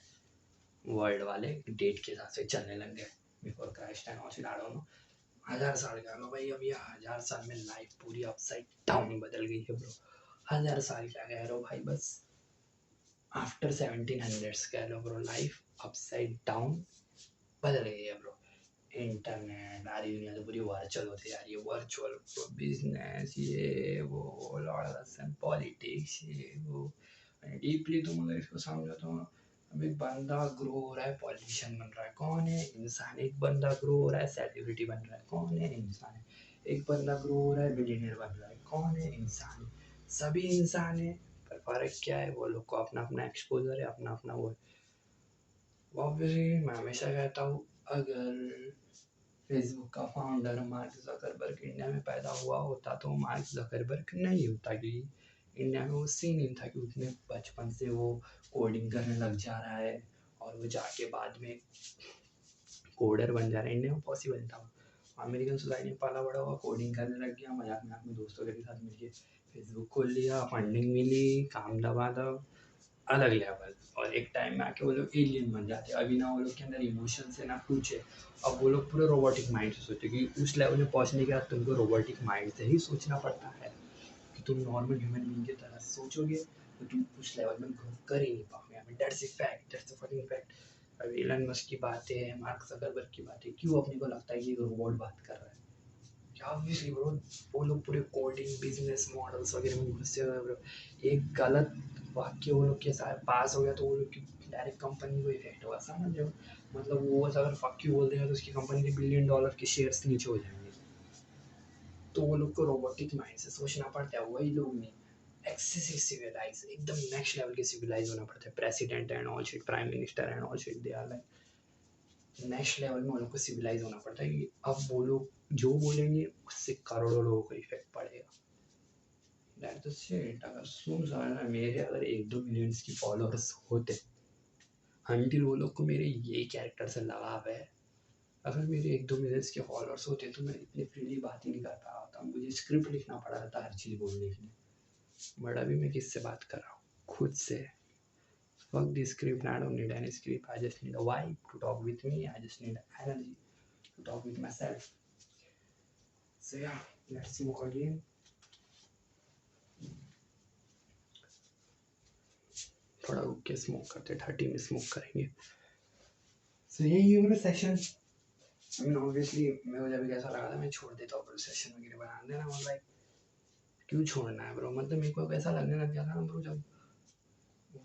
वर्ल्ड वाले डेट के हिसाब से चलने लग गए, before Christ and all, I don't no 1000 साल कह लो भाई। अब ये 1000 साल में लाइफ पूरी अपसाइड डाउन बदल गई है ब्रो। 1000 साल क्या कह रहे हो भाई, बस आफ्टर 1700s कह लो ब्रो, लाइफ अपसाइड डाउन बदल गई है ब्रो। इंटरनेट सारी दुनिया तो पूरी वर्चुअल होती जा रही है, वर्चुअल बिजनेस ये वो लॉर्ड पॉलिटिक्स ये वो। डीपली तुम अगर इसको समझो तो अभी बंदा ग्रो हो रहा है, पॉलिटिशियन बन रहा है, कौन है इंसान। एक बंदा ग्रो हो रहा है, सेलिब्रिटी बन रहा है, कौन है इंसान। एक बंदा ग्रो हो रहा है, बिलियनियर बन रहा है, कौन है इंसान। सभी इंसान है, पर फर्क क्या है, वो लोग को अपना अपना एक्सपोजर है, अपना अपना वो है। ऑब्वियसली मैं हमेशा कहता हूँ, अगर फेसबुक का फाउंडर मार्क जकरबर्ग इंडिया में पैदा हुआ होता तो मार्क जकरबर्ग नहीं होता, क्योंकि इंडिया में वो सीन नहीं था कि उतने बचपन से वो कोडिंग करने लग जा रहा है और वो जाके बाद में कोडर बन जा रहा है। इंडिया में पॉसिबल था। अमेरिकन सोसाइटी में पाला बड़ा हुआ, कोडिंग करने लग गया, मजाक मजाक में दोस्तों के साथ मिलके फेसबुक खोल लिया, फंडिंग मिली, काम दबा दो, अलग लेवल। और एक टाइम में आके वो लोग एलियन बन जाते हैं। अभी ना वो लोग के अंदर इमोशंस है ना कुछ है। अब वो लोग पूरे रोबोटिक माइंड से सोचते कि उस लेवल में पहुंचने के बाद तुमको रोबोटिक माइंड से ही सोचना पड़ता है। कि तुम नॉर्मल ह्यूमन बीइंग की तरह सोचोगे तो तुम उस लेवल में ग्रो कर ही नहीं पाओगे। I mean that's a fact, that's a fucking fact. अब एलन मस्क की बातें, मार्क ज़करबर्ग की बातें, क्यों अपने को लगता है कि रोबोट बात कर रहा है। ऑब्वियसली ब्रो, वो लोग पूरे कोडिंग बिजनेस मॉडल्स वगैरह में घुसे हुए ब्रो। एक गलत वाक्य वो लोग के साथ पास हो गया तो वो लोग की डायरेक्ट कंपनी को इफेक्ट होगा, समझ रहे हो। मतलब वो अगर फक यू बोल देगा तो उसकी कंपनी के $1 बिलियन के शेयर्स नीचे हो जाएंगे। तो वो लोग को रोबोटिक माइंड से सोचना पड़ता है, वही लोग नहीं एक्सेसिव सिविलाइज, एकदम नेक्स्ट लेवल के सिविलाइज होना पड़ता है। President and all shit, prime minister and all shit, they are like next level में वो लोग को सिविलाइज होना पड़ता है कि अब वो लोग जो बोलेंगे उससे करोड़ों लोगों को इफेक्ट पड़ेगा। That the shit. अगर सुन समझना, मेरे अगर 1-2 मिलियंस की फॉलोअर्स होते, अंटिल वो लोग को मेरे ये कैरेक्टर से लगाव है, अगर मेरे 1-2 मिलियंस के फॉलोअर्स होते तो मैं इतनी फ्रीली बात ही नहीं कर पा रहा था। मुझे स्क्रिप्ट लिखना पड़ा था हर चीज़ बोलने के लिए। बट अभी मैं किससे बात कर रहा हूँ, खुद से। Fuck the script, I don't need any script. I just need a vibe to talk with me. I just need energy to talk with myself. So yeah, let's smoke again. थोड़ा रुक के स्मोक करते, 30 में smoke करेंगे। सो यही है मेरा session. I mean obviously मेरे को जब ऐसा लगा था मैं छोड़ देता हूँ सेशन वगैरह बना देना। मतलब लाइक क्यों छोड़ना है ब्रो, मतलब मेरे को ऐसा लगने लग गया था ना ब्रो, जब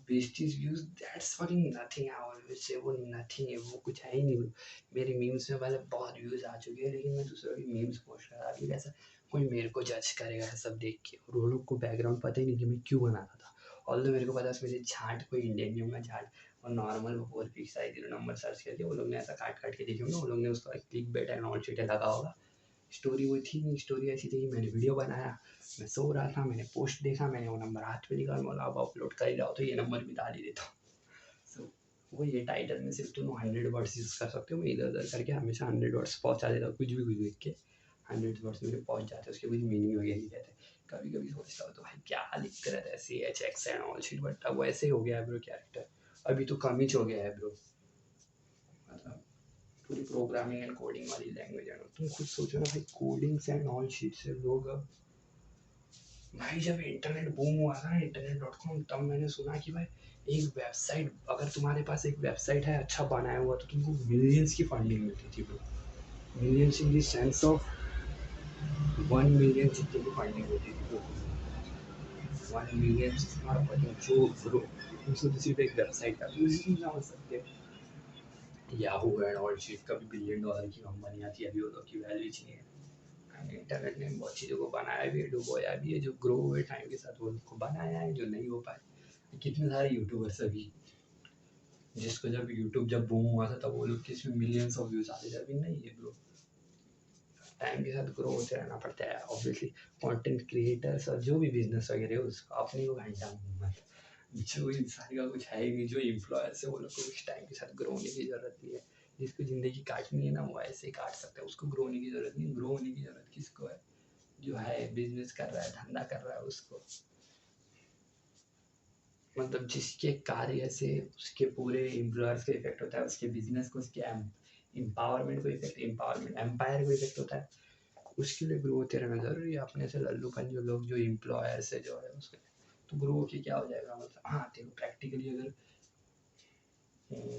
besties views that's fucking nothing. I always say वो नथिंग है, वो कुछ है ही नहीं ब्रो। मेरे मीम्स में पहले बहुत व्यूज आ चुके हैं, लेकिन मैं दूसरों के मीम्स पोस्ट कर रहा था। अभी कैसा कोई मेरे को जज करेगा है सब देख के, और वो लोग को बैकग्राउंड पता ही नहीं कि मैं क्यों बनाता था। ऑल्दो मेरे को पता है मेरे झाट कोई इंडियन नहीं होगा, झाट और नॉर्मल वो 4 पिक्स आई 0 नंबर सर्च करके वो लोग ने ऐसा काट काट के देखे होंगे, वो लोग ने उसका click bait and all shit लगा होगा। स्टोरी वो थी नहीं, स्टोरी ऐसी थी कि मैंने वीडियो बनाया, मैं सो रहा था, मैंने पोस्ट देखा, मैंने वो नंबर हाथ पे लिखा, बोला अब अपलोड कर ही रहा हो तो ये नंबर भी डाल ही देता हूँ। सो वो ये टाइटल में सिर्फ तुम 100 वर्ड्स यूज़ कर सकते हो। मैं इधर उधर करके हमेशा 100 वर्ड्स पहुँचा देता हूँ, कुछ भी लिख के 100 वर्ड्स मेरे पहुँच जाते हैं, उसके कुछ मीनिंग वगैरह नहीं रहते। कभी कभी सोचता हूँ तो भाई क्या लिखते रहता है CHX and all shit, but अब वैसे हो गया है ब्रो कैरेक्टर। अभी तो कम ही हो गया है ब्रो, मतलब पूरी प्रोग्रामिंग एंड कोडिंग वाली लैंग्वेज है। तुम खुद सोचो ना भाई, कोडिंग्स एंड ऑल शिट से लोग अब भाई, जब इंटरनेट बूम हुआ था ना, internet.com, तब मैंने सुना कि भाई एक वेबसाइट, अगर तुम्हारे पास एक वेबसाइट है अच्छा बनाया हुआ तो तुमको मिलियंस की फंडिंग मिलती थी bro. Millions in the sense of 1 million जितनी की फंडिंग होती थी bro. 1 million is not a fucking joke bro. तुम सोचो सिर्फ एक वेबसाइट का तुम नहीं समझ सकते। याहू एंड ऑल शिट कभी $1 बिलियन की कंपनियां थी, अभी वो लोग की वैल्यू ही नहीं है। इंटरनेट ने बहुत चीज़ों को बनाया भी है, डुबोया भी है, जो ग्रो हुए टाइम के साथ वो को बनाया है, जो नहीं हो पाए। कितने सारे यूट्यूबर्स अभी, जिसको जब यूट्यूब जब बूम हुआ था तब वो लोग के इसमें मिलियंस ऑफ व्यूज आते थे, अभी नहीं है ब्रो। टाइम के साथ ग्रो होते रहना पड़ता है ऑब्वियसली। कंटेंट क्रिएटर्स और जो भी बिजनेस वगैरह है उसको अपने को घंटा मत, जो इंसान का कुछ है ही नहीं, जो इम्प्लॉयर्स है वो लोग को कुछ टाइम के साथ ग्रो होने की जरूरत नहीं है। जिसको जिंदगी काटनी है ना वो ऐसे ही काट सकता है, उसको ग्रो होने की जरूरत नहीं। ग्रो होने की जरूरत किसको है, जो है बिजनेस कर रहा है, धंधा कर रहा है, उसको मतलब जिसके कार्य से उसके पूरे एम्प्लॉयर्स को इफेक्ट होता है, उसके बिजनेस को, उसके एम्पावरमेंट को इफेक्ट, एम्पावरमेंट एम्पायर को इफेक्ट होता है, उसके लिए ग्रो होते रहना जरूरी है। अपने से लल्लूपन जो लोग जो एम्प्लॉयर्स है जो है उसके तो ग्रो होके क्या हो जाएगा, मतलब हाँ तेरे को प्रैक्टिकली अगर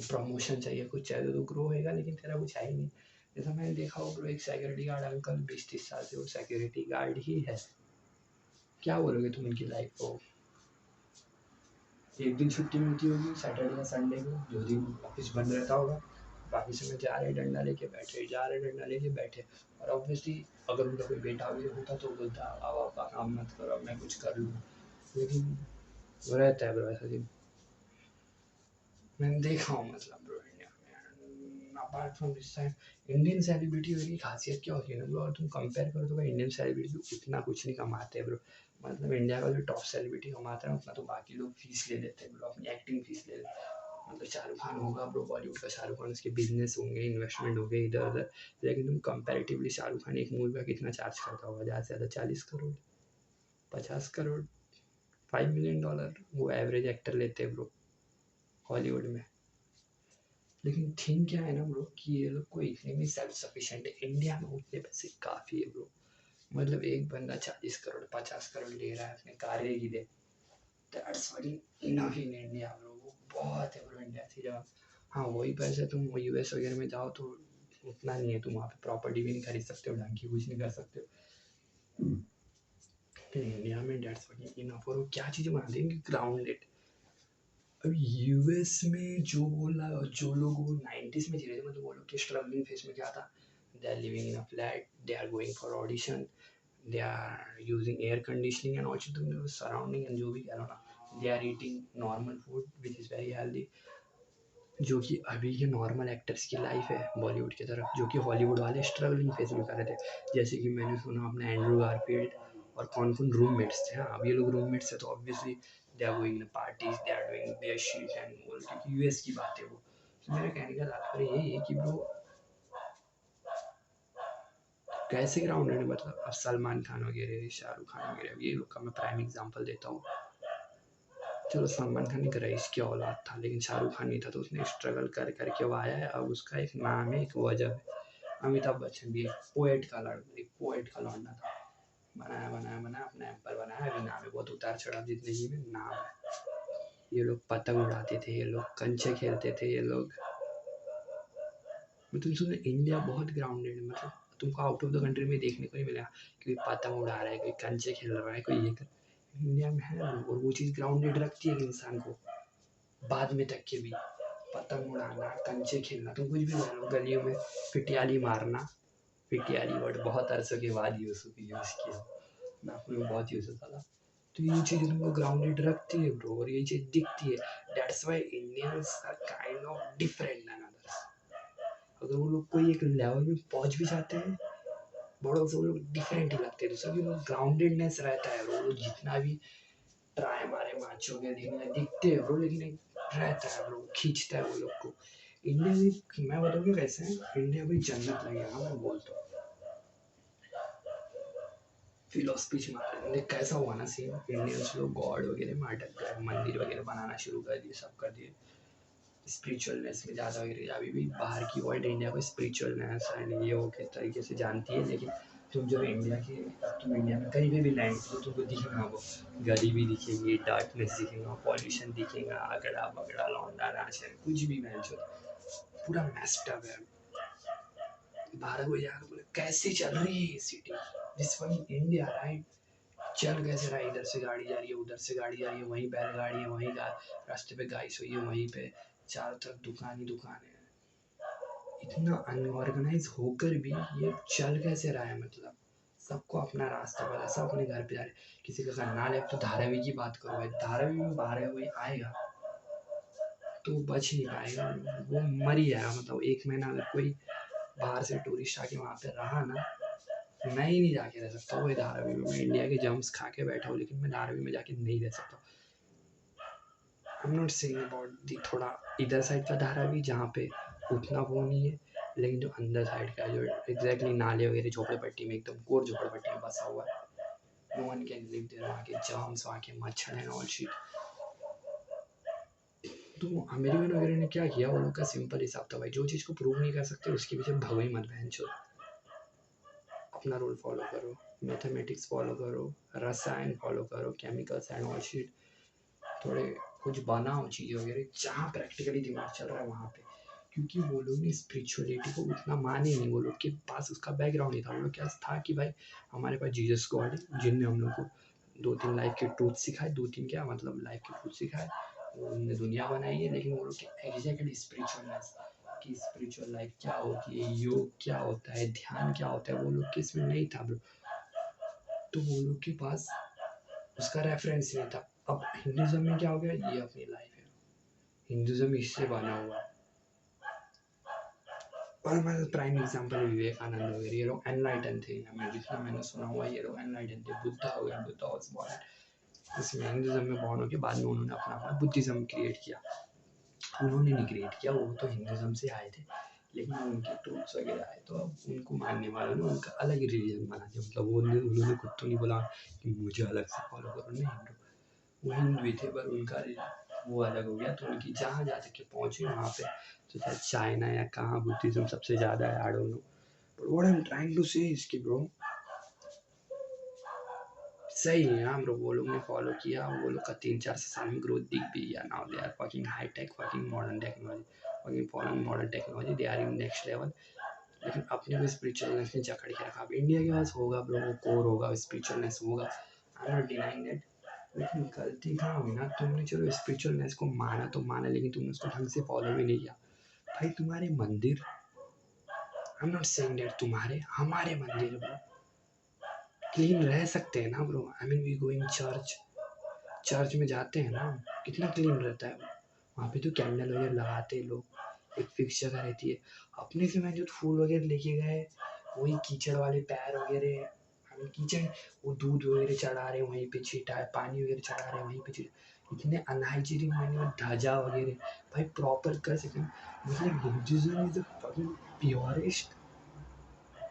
प्रमोशन चाहिए, कुछ चाहिए तो ग्रो होएगा, लेकिन तेरा कुछ है ही नहीं। जैसा मैंने देखा हो ब्रो, एक सिक्योरिटी गार्ड अंकल 20-30 साल से वो सिक्योरिटी गार्ड ही है, क्या बोलोगे तुम उनकी लाइफ को? एक दिन छुट्टी मिलती होगी सैटरडे या संडे को, जो दिन ऑफिस बंद रहता होगा, बाकी समय जा रहे डंडा लेके बैठे, जा रहे डंडा लेके बैठे। और ऑब्वियसली अगर उनका कोई बेटा भी होता तो बोलता अब आपका काम मत करो, अब मैं कुछ कर लूँ, लेकिन वो रहता है ब्रो ऐसा दिन, मैंने देखा हूँ मतलब ब्रो इंडिया में। Apart from this side Indian celebrity की खासियत क्या होती है ना ब्रो, अगर तुम कंपेयर करो तो भाई इंडियन सेलिब्रिटी उतना कुछ नहीं कमाते ब्रो, मतलब इंडिया का जो टॉप सेलिब्रिटी कमाता है उतना तो बाकी लोग फीस ले लेते हैं ब्रो, अपनी एक्टिंग फीस ले लेते हैं। मतलब शाहरुख खान होगा ब्रो, बॉलीवुड का शाहरुख खान, उसके बिजनेस होंगे, इन्वेस्टमेंट हो गए इधर उधर, लेकिन तुम कंपैरेटिवली शाहरुख खान एक मूवी का कितना चार्ज करता होगा, ज़्यादा से ज़्यादा 40 करोड़, 50 करोड़, $5 मिलियन वो एवरेज एक्टर लेते हैं ब्रो हॉलीवुड में। लेकिन थिंग क्या है ना ब्रो कि ये लोग को इतने में सेल्फ सफिशिएंट है, इंडिया में उतने पैसे काफ़ी है ब्रो, मतलब एक बंदा 40 करोड़ 50 करोड़ ले रहा है अपने कार्य के लिए, that's fucking enough in India bro, वो बहुत है ब्रो इंडिया से जगह। हाँ वही पैसे तुम यूएस वगैरह में जाओ तो उतना नहीं है, तुम वहाँ पे प्रॉपर्टी भी नहीं खरीद सकते हो, ढंग की कुछ नहीं कर सकते हो, लेकिन इंडिया में दैट्स फकिंग इनफ। और वो क्या चीज़ बना देंगे ग्राउंडेड। अब यूएस में जो लोग वो 90s में जी रहे थे, मतलब वो लोग के स्ट्रगलिंग फेज में क्या था, they are living in a flat, they are going for audition, they are using air conditioning and also तुम सराउंडिंग एंड जो भी कह रहा ना, they are eating normal food which is very healthy, जो कि अभी के नॉर्मल एक्टर्स की लाइफ है बॉलीवुड की तरफ, जो कि हॉलीवुड वाले स्ट्रगलिंग फेज में कर रहे थे। जैसे कि मैंने सुना अपने एंड्रू गारफील्ड और कौन कौन रूममेट्स थे, हाँ अब ये लोग रूममेट्स है तो obviously they are going parties, they are doing their shit and all, क्योंकि यूएस की बात है वो। तो मेरा कहने का तात्पर्य यही है कि ब्रो कैसे ग्राउंडेड है, मतलब अब सलमान खान वगैरह, शाहरुख खान वगैरह, ये लोग का मैं प्राइम एग्जांपल देता हूँ। चलो सलमान खान एक रईस की औलाद था, लेकिन शाहरुख खान नहीं था, तो उसने स्ट्रगल कर करके वो आया है, अब उसका एक नाम है, एक वजह है। अमिताभ बच्चन भी एक पोएट का लड़का, एक पोएट का लौंडा था, बनाया बनाया बनाया अपना एम्पर बनाया, अभी नाम है, बहुत उतार चढ़ाव जिंदगी में नाम है। ये लोग पतंग उड़ाते थे, ये लोग कंचे खेलते थे, ये लोग, तुम सुनो इंडिया बहुत ग्राउंडेड है, मतलब तुमको आउट ऑफ द कंट्री में देखने को नहीं मिलेगा कोई पतंग उड़ा रहा है, कोई कंचे खेल रहा है, कोई ये कर, इंडिया में है। और वो चीज़ ग्राउंडेड रखती है इंसान को बाद में तक के भी, पतंग उड़ाना, कंचे खेलना, तुम कुछ भी कर लो, गलियों में पिटियाली मारना, पिटियाली वर्ड बहुत अरसों के बाद यूज़ किया, नागपुर में बहुत यूज़ होता था। तो ये चीज़ें तुमको ग्राउंडेड रखती है ब्रो, और ये चीज़ दिखती है, that's why Indians are kind of different than others. अगर वो लोग कोई एक लेवल में पहुंच भी जाते हैं बड़ों से, वो लोग डिफरेंट ही लगते हैं, दूसरा वो ग्राउंडेडनेस रहता है, वो लोग जितना भी ट्राई मारे माचो के दिखने दिखते हैं ब्रो, लेकिन एक रहता है ब्रो, खींचता है वो लोग को। इंडिया भी मैं बताऊँ कैसे है, इंडिया भी जन्नत लगेगा, मैं बोलता हूँ फिलोसफी मार कैसा हुआ ना सीन, इंडियंस लोग गॉड वगैरह में अटक गए, मंदिर वगैरह बनाना शुरू कर दिए, सब कर दिए, स्पिरिचुअलनेस में ज़्यादा वगैरह, अभी भी बाहर की वर्ल्ड इंडिया को स्पिरिचुअलनेस एंड ये वो के तरीके से जानती है, लेकिन तुम जो इंडिया के, तुम इंडिया में कहीं भी लैंड तो तुमको दिखेगा वो गरीबी दिखेगी, डार्कनेस दिखेगा, पॉल्यूशन दिखेगा, अगड़ा बगड़ा लौंडा नाच कुछ भी मैच हो, पूरा मैस्ड अप है। भारत में जाकर बोले कैसे चल रही है ये city, this one India right, चल कैसे रहा है, इधर से गाड़ी जा रही है, उधर से गाड़ी जा रही है, वहीं बैलगाड़ी है, वहीं रास्ते पे गाय सोई है, वहीं पे चारों तरफ दुकान ही दुकान है, इतना अनऑर्गेनाइज होकर भी ये चल कैसे रहा है, मतलब सबको अपना रास्ता पता है, सब अपने घर पे जा रहे हैं, किसी का करना ले। तो धारावी की बात करो भाई, धारावी में बाहर कोई आएगा तो बच नहीं पाएगा, वो मर ही जाएगा, मतलब 1 महीना अगर कोई बाहर से टूरिस्ट आके वहाँ पे रहा ना, मैं ही नहीं जाके रह सकता वो धारावी में, मैं इंडिया के जम्स खा के बैठा हूँ, लेकिन मैं धारावी में जाके नहीं रह सकता। आई am not saying about the थोड़ा इधर साइड का धारावी जहाँ पे उतना वो नहीं है, लेकिन जो अंदर साइड का जो एग्जैक्टली नाले वगैरह झोपड़पट्टी में एकदम कोर झोपड़पट्टी में बसा हुआ है, no one can live there, वहाँ के जर्म्स, वहाँ के मच्छर एंड ऑल शिट। तो अमेरिकन वगैरह ने क्या किया, वो लोग का सिंपल हिसाब था भाई, जो चीज़ को प्रूव नहीं कर सकते उसके पीछे भगो ही मत बहन चो, अपना रूल फॉलो करो, मैथमेटिक्स फॉलो करो, रसायन फॉलो करो, केमिकल्स एंड ऑल शिट, थोड़े कुछ बनाओ चीज़ वगैरह जहाँ प्रैक्टिकली दिमाग चल रहा है वहाँ पे। क्योंकि वो लोग ने स्पिरिचुअलिटी को उतना माने नहीं, वो लोग के पास उसका बैकग्राउंड नहीं था। वो लोग क्या था कि भाई हमारे पास जीसस गॉड है, जिनने हम लोग को 2-3 लाइफ के ट्रूथ सिखाए, 2-3 क्या मतलब लाइफ के ट्रूथ सिखाए, उनने दुनिया बनाई है। लेकिन वो लोग के एग्जैक्टली स्पिरिचुअलनेस कि स्पिरिचुअल लाइफ क्या होती है, योग क्या होता है, ध्यान क्या होता है, वो लोग के इसमें नहीं था ब्रो। तो वो लोग के पास उसका रेफरेंस नहीं था। अब हिंदुज़म में क्या हो गया, ये अपनी लाइफ है, हिंदुज़म इससे बना हुआ है। और हमारा प्राइम एग्जाम्पल है विवेकानंद वगैरह, ये लोग एनलाइटन थे, हमें जितना मैंने सुना हुआ ये लोग एनलाइटन थे। बुद्धा हो गया, बुद्धा वाज बॉर्न इसमें हिंदुज़म में बॉर्न होकर बाद में उन्होंने अपना अपना बुद्धिज़्म क्रिएट किया। उन्होंने नहीं क्रिएट किया, वो तो हिंदुज़म से आए थे, लेकिन उनके ट्रूथ्स वगैरह आए तो अब उनको मानने वालों ने उनका अलग ही रिलीजन बना दिया। मतलब वो उन्होंने खुद तो नहीं बोला कि मुझे अलग से फॉलो करो, नहीं ब्रो, वो हिंदू ही थे पर उनका वो अलग हो गया। तो उनकी जहाँ जा के पहुँचे वहाँ पे, तो शायद चाइना या कहाँ बुद्धिज़्म सबसे ज़्यादा है, I don't know. But what I am trying to say is कि ब्रो सही है हाँ ब्रो, वो लोग ने फॉलो किया, वो लोग का 3-4 साल में ग्रोथ दिख भी गया। Now they are fucking high tech, fucking modern technology, fucking following modern technology, they are in next level. लेकिन अपने को स्पिरिचुअलनेस ने जकड़ के रखा। अब इंडिया के पास होगा ब्रो, वो कोर होगा, स्पिरिचुअलनेस होगा, आई एम नॉट डिनाइंग दैट। लेकिन गलती कहाँ हुई ना, तुमने चलो स्पिरिचुअलनेस को माना तो माना, लेकिन तुमने उसको ढंग से फॉलो भी नहीं किया। भाई तुम्हारे मंदिर, I am not saying that तुम्हारे, हमारे मंदिर ब्रो क्लीन रह सकते हैं ना bro. I mean we go in church, church में जाते हैं ना, कितना क्लीन रहता है वहाँ पे, तो कैंडल वगैरह लगाते हैं लोग, एक फिक्स जगह रहती है। अपने से मैं जो फूल वगैरह लेके गए, वही कीचड़ वाले पैर वगैरह, हमें कीचड़, वो दूध वगैरह चढ़ा रहे वहीं पे छिटा है, पानी वगैरह चढ़ा रहे वहीं पे छिटा, इतने अनहाइजीनिक मैंने वो ध्वजा वगैरह भाई प्रॉपर कर सकें। मतलब Hinduism is the fucking purest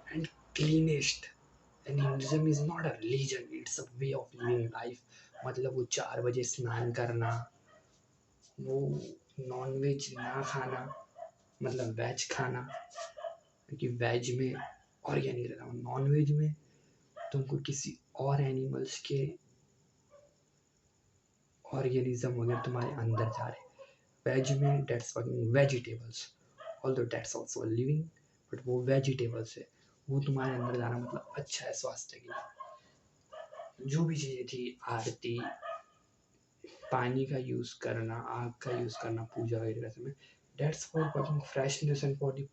and cleanest, and Hinduism is not a religion, it's a way of living life. मतलब वो 4 बजे स्नान करना, वो नॉन वेज ना खाना, मतलब वेज खाना, क्योंकि वेज में ऑर्गेनिक रहता है, नॉन वेज में तुमको किसी और एनिमल्स के ऑर्गेनिज्म वगैरह तुम्हारे अंदर जा रहे। वेज में dates vegetables, although dates also living, but वो वेजिटेबल्स है, वो तुम्हारे अंदर जाना मतलब अच्छा है स्वास्थ्य के लिए। जो भी चीज़ें थी, आरती, पानी का यूज़ करना, आग का यूज़ करना पूजा वगैरह में, dates for fucking freshness and for the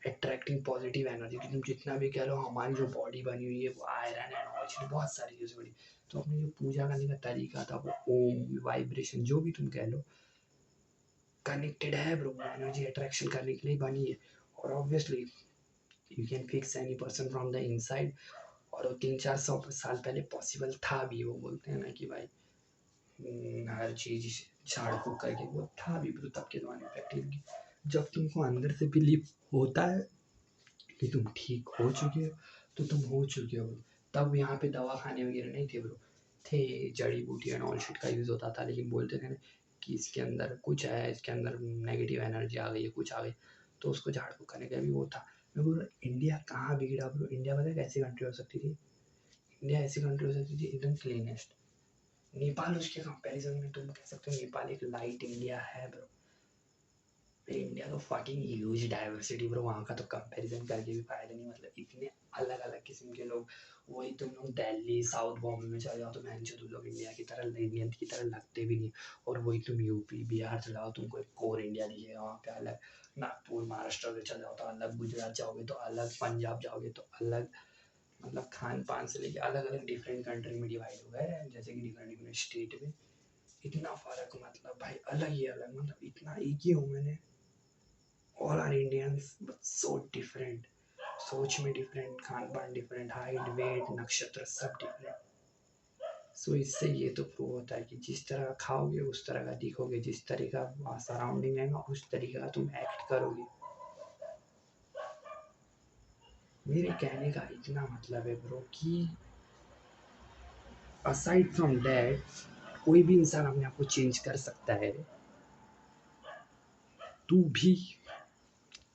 attracting positive energy. कि तुम जितना भी कह लो, हमारी जो बॉडी बनी हुई है वो आयरन एंड ऑक्सीजन बहुत सारी चीज़ें बनी, तो अपनी जो पूजा करने का तरीका था वो ओम वाइब्रेशन जो भी तुम कह लो कनेक्टेड है ब्रो, एनर्जी अट्रैक्शन करने के लिए बनी है। और obviously you can fix any person from the inside, और वो 300-400 साल पहले पॉसिबल था भी। वो बोलते हैं ना कि भाई हर चीज़ झाड़ फूक करके, वो था भी ब्रो तब के ज़माने में प्रैक्टिकली। जब तुमको अंदर से बिलीव होता है कि तुम ठीक हो चुके हो, तो तुम हो चुके हो। तब यहाँ पे दवा खाने वगैरह नहीं थे ब्रो, थे जड़ी बूटी एंड ऑल शिट का यूज़ होता था। लेकिन बोलते थे ना कि इसके अंदर कुछ है, इसके अंदर नेगेटिव एनर्जी आ गई है, कुछ आ गई, तो उसको झाड़ फूक करने का भी वो था। मैं बोल रहा इंडिया कहाँ बिगड़ा ब्रो, इंडिया पता है कैसी कंट्री हो सकती थी, इंडिया ऐसी कंट्री हो सकती थी एकदम क्लीनेस्ट। नेपाल उसके कंपैरिजन में तुम कह सकते हो नेपाल एक लाइट इंडिया है ब्रो। इंडिया तो फकिंग ह्यूज डाइवर्सिटी ब्रो, वहाँ का तो कंपैरिजन करके भी फायदा नहीं। मतलब इतने अलग अलग किस्म के लोग, वही तुम लोग दिल्ली साउथ बॉम्बे में चले जाओ तो मैं तुम लोग इंडिया की तरह, इंडियन की तरह लगते भी नहीं। और वही तुम यूपी बिहार चले जाओ, तुमको एक कोर इंडिया दिखेगा वहाँ पे अलग। नागपुर महाराष्ट्र में चले जाओ तो अलग, गुजरात जाओगे तो अलग, पंजाब जाओगे तो अलग। मतलब खान पान से लेके अलग अलग डिफरेंट कंट्री में डिवाइड हो गए, जैसे कि डिफरेंट डिफरेंट स्टेट में इतना फर्क, मतलब भाई अलग ही अलग, मतलब इतना एक ही हूँ मैंने। All are Indians but so different, सोच में डिफरेंट, खान पान डिफरेंट, हाइट वेट नक्षत्र सब डिफरेंट। सो इससे ये तो प्रूव होता है कि जिस तरह का खाओगे उस तरह का दिखोगे, जिस तरह का सराउंडिंग रहेगा उस तरीके का तुम एक्ट करोगे। मेरे कहने का इतना मतलब है ब्रो कि असाइड फ्रॉम दैट कोई भी इंसान अपने आप को चेंज कर सकता है। तू भी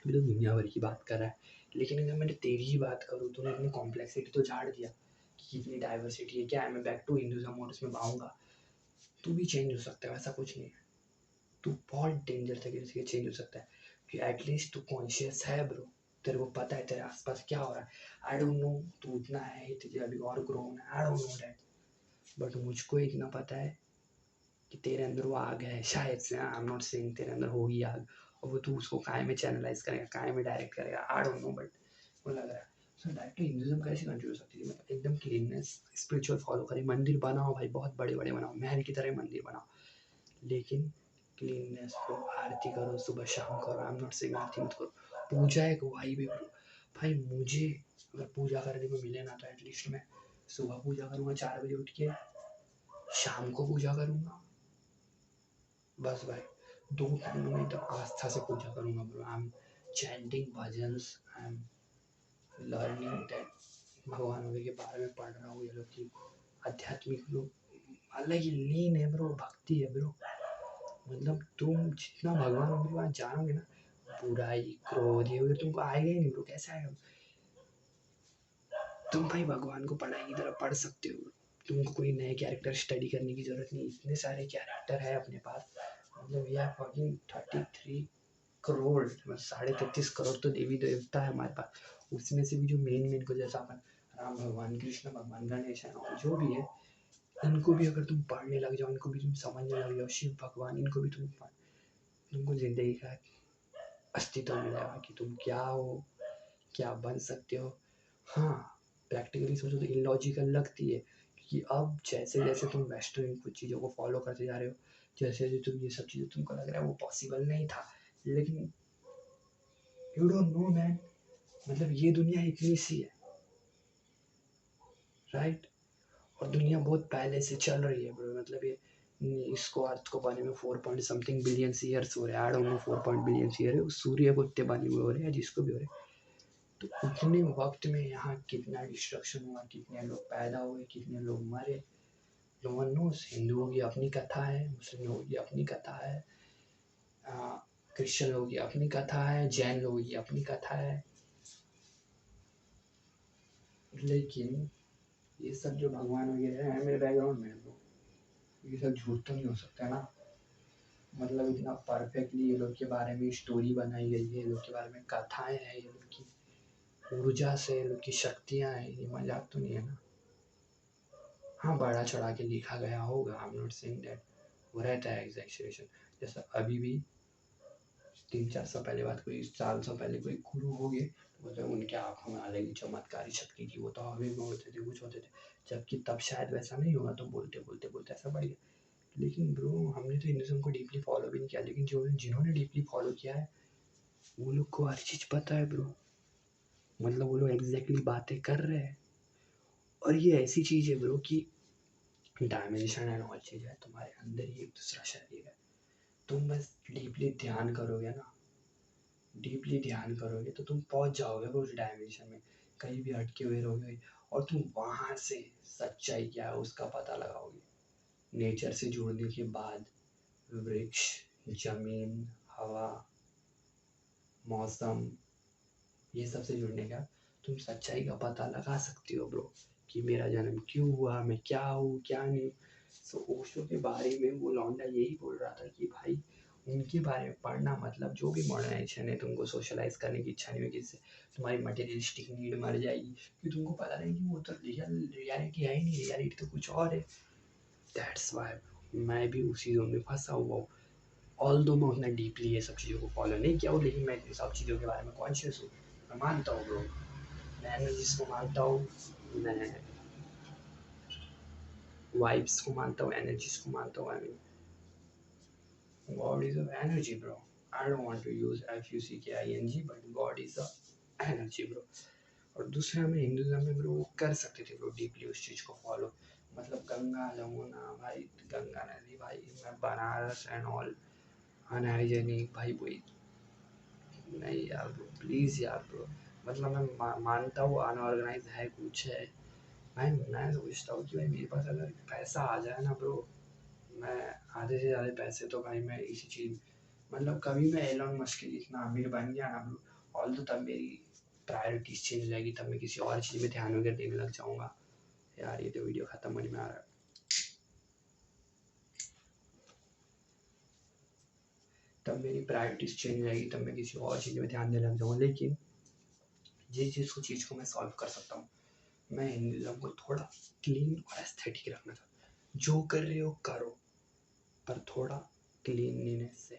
तो दुनिया भर की बात कर रहा है, लेकिन अगर मैं तेरी ही बात करूँ तो इतनी कॉम्प्लेक्सिटी तो झाड़ दिया कि कितनी डाइवर्सिटी है। क्या है, मैं बैक टू हिंदुज़म और उसमें आऊँगा। तू भी चेंज हो सकता है, वैसा कुछ नहीं है। तू बहुत डेंजर तरीके से चेंज हो सकता है कि एटलीस्ट तू कॉन्शियस है ब्रो। तेरे को पता है तेरे आसपास क्या हो रहा है। आई डोंट नो तू उतना है, तुझे अभी और ग्रो होना है, I don't know that, but मुझको इतना पता है कि तेरे अंदर वो आग है। शायद से, आई एम नॉट सेइंग तेरे अंदर होगी आग, और वो तू उसको काय में चैनलाइज करेगा, काय में डायरेक्ट करेगा, आई डोंट नो, बट वो लग रहा है। सो डायरेक्ट हिंदुज्म कैसे कंट्री हो सकती है? मतलब एकदम क्लीननेस स्पिरिचुअल फॉलो करे, मंदिर बनाओ भाई, बहुत बड़े बड़े बनाओ, महल की तरह मंदिर बनाओ, लेकिन क्लीननेस को आरती करो, सुबह शाम करो। आई एम नॉट सेइंग आरती मत करो, पूजा एक वाइब है ब्रो। भाई मुझे अगर पूजा करने को मिले ना तो एटलीस्ट मैं सुबह पूजा करूँगा 4 बजे उठ के, शाम को पूजा करूँगा, बस भाई 2 टाइम में एकदम आस्था से पूजा करूँगा bro. I M chanting bhajans, I am learning that, भगवान वगैरह के बारे में पढ़ रहा हूँ। ये लोग की आध्यात्मिक लोग अलग ही लीन है ब्रो, भक्ति है ब्रो। मतलब तुम जितना भगवान के पास जानोगे ना, बुराई क्रोध ये वगैरह तुमको आएगा ही नहीं ब्रो। कैसे आएगा? तुम भाई भगवान को पढ़ाई की तरह पढ़ सकते हो। तुमको कोई नए कैरेक्टर स्टडी करने की जरूरत नहीं, इतने सारे कैरेक्टर है अपने पास। मतलब यार फकिंग 33 करोड़, मतलब 33.5 करोड़ तो देवी देवता है हमारे पास। उसमें से भी जो मेन मेन को, जैसा अपन राम भगवान, कृष्ण भगवान, गणेश है और जो भी है, इनको भी अगर तुम पढ़ने लग जाओ, इनको भी तुम समझने लग जाओ, शिव भगवान, इनको भी तुमको जिंदगी का अस्तित्व मिलेगा कि तुम क्या हो, क्या बन सकते हो। हाँ, प्रैक्टिकली सोचो तो इलॉजिकल लगती है कि अब जैसे जैसे तुम वेस्टर्न कुछ चीज़ों को फॉलो करते जा रहे हो, जैसे जैसे तुम ये सब चीज़ें तुमको लग रहा है वो पॉसिबल नहीं था, लेकिन यू डोंट नो मैन, मतलब ये दुनिया इतनी सी है, राइट? और दुनिया बहुत पहले से चल रही है ब्रो। मतलब ये इसको अर्थ को बने में 4 पॉइंट समथिंग बिलियन ईयर्स हो रहे हैं। आई डोंट नो 4 बिलियन ईयर है, उस सूर्य को इतने बने हुए हो रहे हैं, जिसको भी हो रहे हैं। तो उतने वक्त में यहाँ कितना डिस्ट्रक्शन हुआ, कितने लोग पैदा हुए, कितने लोग मरे, नो वन नोस। हिंदुओं की अपनी कथा है, मुस्लिम लोगों की अपनी कथा है, क्रिश्चियन लोगों की अपनी कथा है, जैन लोगों की अपनी कथा है। लेकिन ये सब जो भगवान वगैरह है मेरे बैकग्राउंड में, तो ये सब झूठ तो नहीं हो सकता ना। मतलब इतना परफेक्टली ये लोग के बारे में स्टोरी बनाई गई है, ये लोग के बारे में कथाएं हैं, ये लोग की ऊर्जा से, ये लोग की शक्तियाँ हैं, ये मजाक तो नहीं है ना। हाँ, बढ़ा चढ़ा के लिखा गया होगा, आई एम नॉट सेइंग दैट, वो रहता है एग्जैक्चुरेशन। जैसा अभी भी 300-400 पहले बात, कोई 400 पहले कोई गुरु हो गए तो मतलब उनके आंखों में अलग ही चमत्कारी शक्ति थी, वो तो हवे में होते थे, कुछ होते थे। जबकि तब शायद वैसा नहीं होगा, तो बोलते बोलते बोलते ऐसा बढ़ गया। लेकिन ब्रो हमने तो हिंदुज़म को डीपली फॉलो भी नहीं किया, लेकिन जो जिन्होंने डीपली फॉलो किया है वो लोग को हर चीज़ पता है ब्रो। मतलब वो लोग एग्जैक्टली बातें कर रहे हैं, और ये ऐसी चीज़ है ब्रो कि डायमेंशन एंड ऑल चीज़ है, तुम्हारे अंदर ही एक दूसरा शरीर है। तुम बस डीपली ध्यान करोगे ना, डीपली ध्यान करोगे तो तुम पहुंच जाओगे उस डायमेंशन में, कहीं भी अटके हुए रहोगे, और तुम वहां से सच्चाई क्या है उसका पता लगाओगे। नेचर से जुड़ने के बाद, वृक्ष, जमीन, हवा, मौसम, ये सब से जुड़ने का तुम सच्चाई का पता लगा सकते हो ब्रो, कि मेरा जन्म क्यों हुआ, मैं क्या हूँ क्या नहीं। सो ओशो के बारे में वो लौंडा यही बोल रहा था कि भाई उनके बारे में पढ़ना, मतलब जो भी मॉडर्नाइजेशन है, तुमको सोशलाइज करने की इच्छा नहीं होगी, इससे तुम्हारी मटेरियलिस्टिक नीड मर जाएगी, कि तुमको पता नहीं कि वो तो रियलिटी है ही नहीं, रियलिटी तो कुछ और है। दैट्स वाई मैं भी उसी जोन में फंसा हुआ हूँ। ऑल दो मैं उतना डीपली ये सब चीज़ों को फॉलो नहीं किया हूँ, लेकिन मैं इन सब चीज़ों के बारे में कॉन्शियस हूँ। मैं मानता हूँ ब्रो, मैं एनर्जीज को मानता हूँ, मैं वाइब्स को मानता हूँ, एनर्जीज को मानता हूँ। I mean God is an energy bro. I don't want to use FUCKING, but God is a energy bro. और दूसरा में हिंदुज़म में ब्रो वो कर सकते थे ब्रो डीपली उस चीज़ को फॉलो। मतलब गंगा जमुना भाई, गंगा नदी भाई, मैं बनारस एंड ऑल अनहाइजेनिक भाई, वही नहीं यार ब्रो, प्लीज़ यार ब्रो, मतलब मैं मानता हूँ अनऑर्गेनाइज है, कुछ है। मैं सोचता हूँ कि भाई मेरे पास अगर पैसा आ जाए ना ब्रो, मैं आधे से ज़्यादा पैसे तो भाई मैं इसी चीज़, मतलब कभी मैं एलोन मस्क के जितना अमीर बन गया ना ब्रो, ऑल तो तब मेरी प्रायोरिटीज चेंज हो जाएगी, तब मैं किसी और चीज़ में ध्यान वगैरह देने लग जाऊँगा। यार ये तो वीडियो ख़त्म होने में आ रहा है। तब मेरी प्रायोरिटीज चेंज हो जाएगी, तब मैं किसी और चीज़ में ध्यान देने लग जाऊँगा। लेकिन जिस चीज़ को मैं सॉल्व कर सकता हूँ, मैं हिंदुज़म को थोड़ा क्लीन और एस्थेटिक रखना चाहता हूँ। जो कर रहे हो करो, पर थोड़ा क्लीनलीनेस से।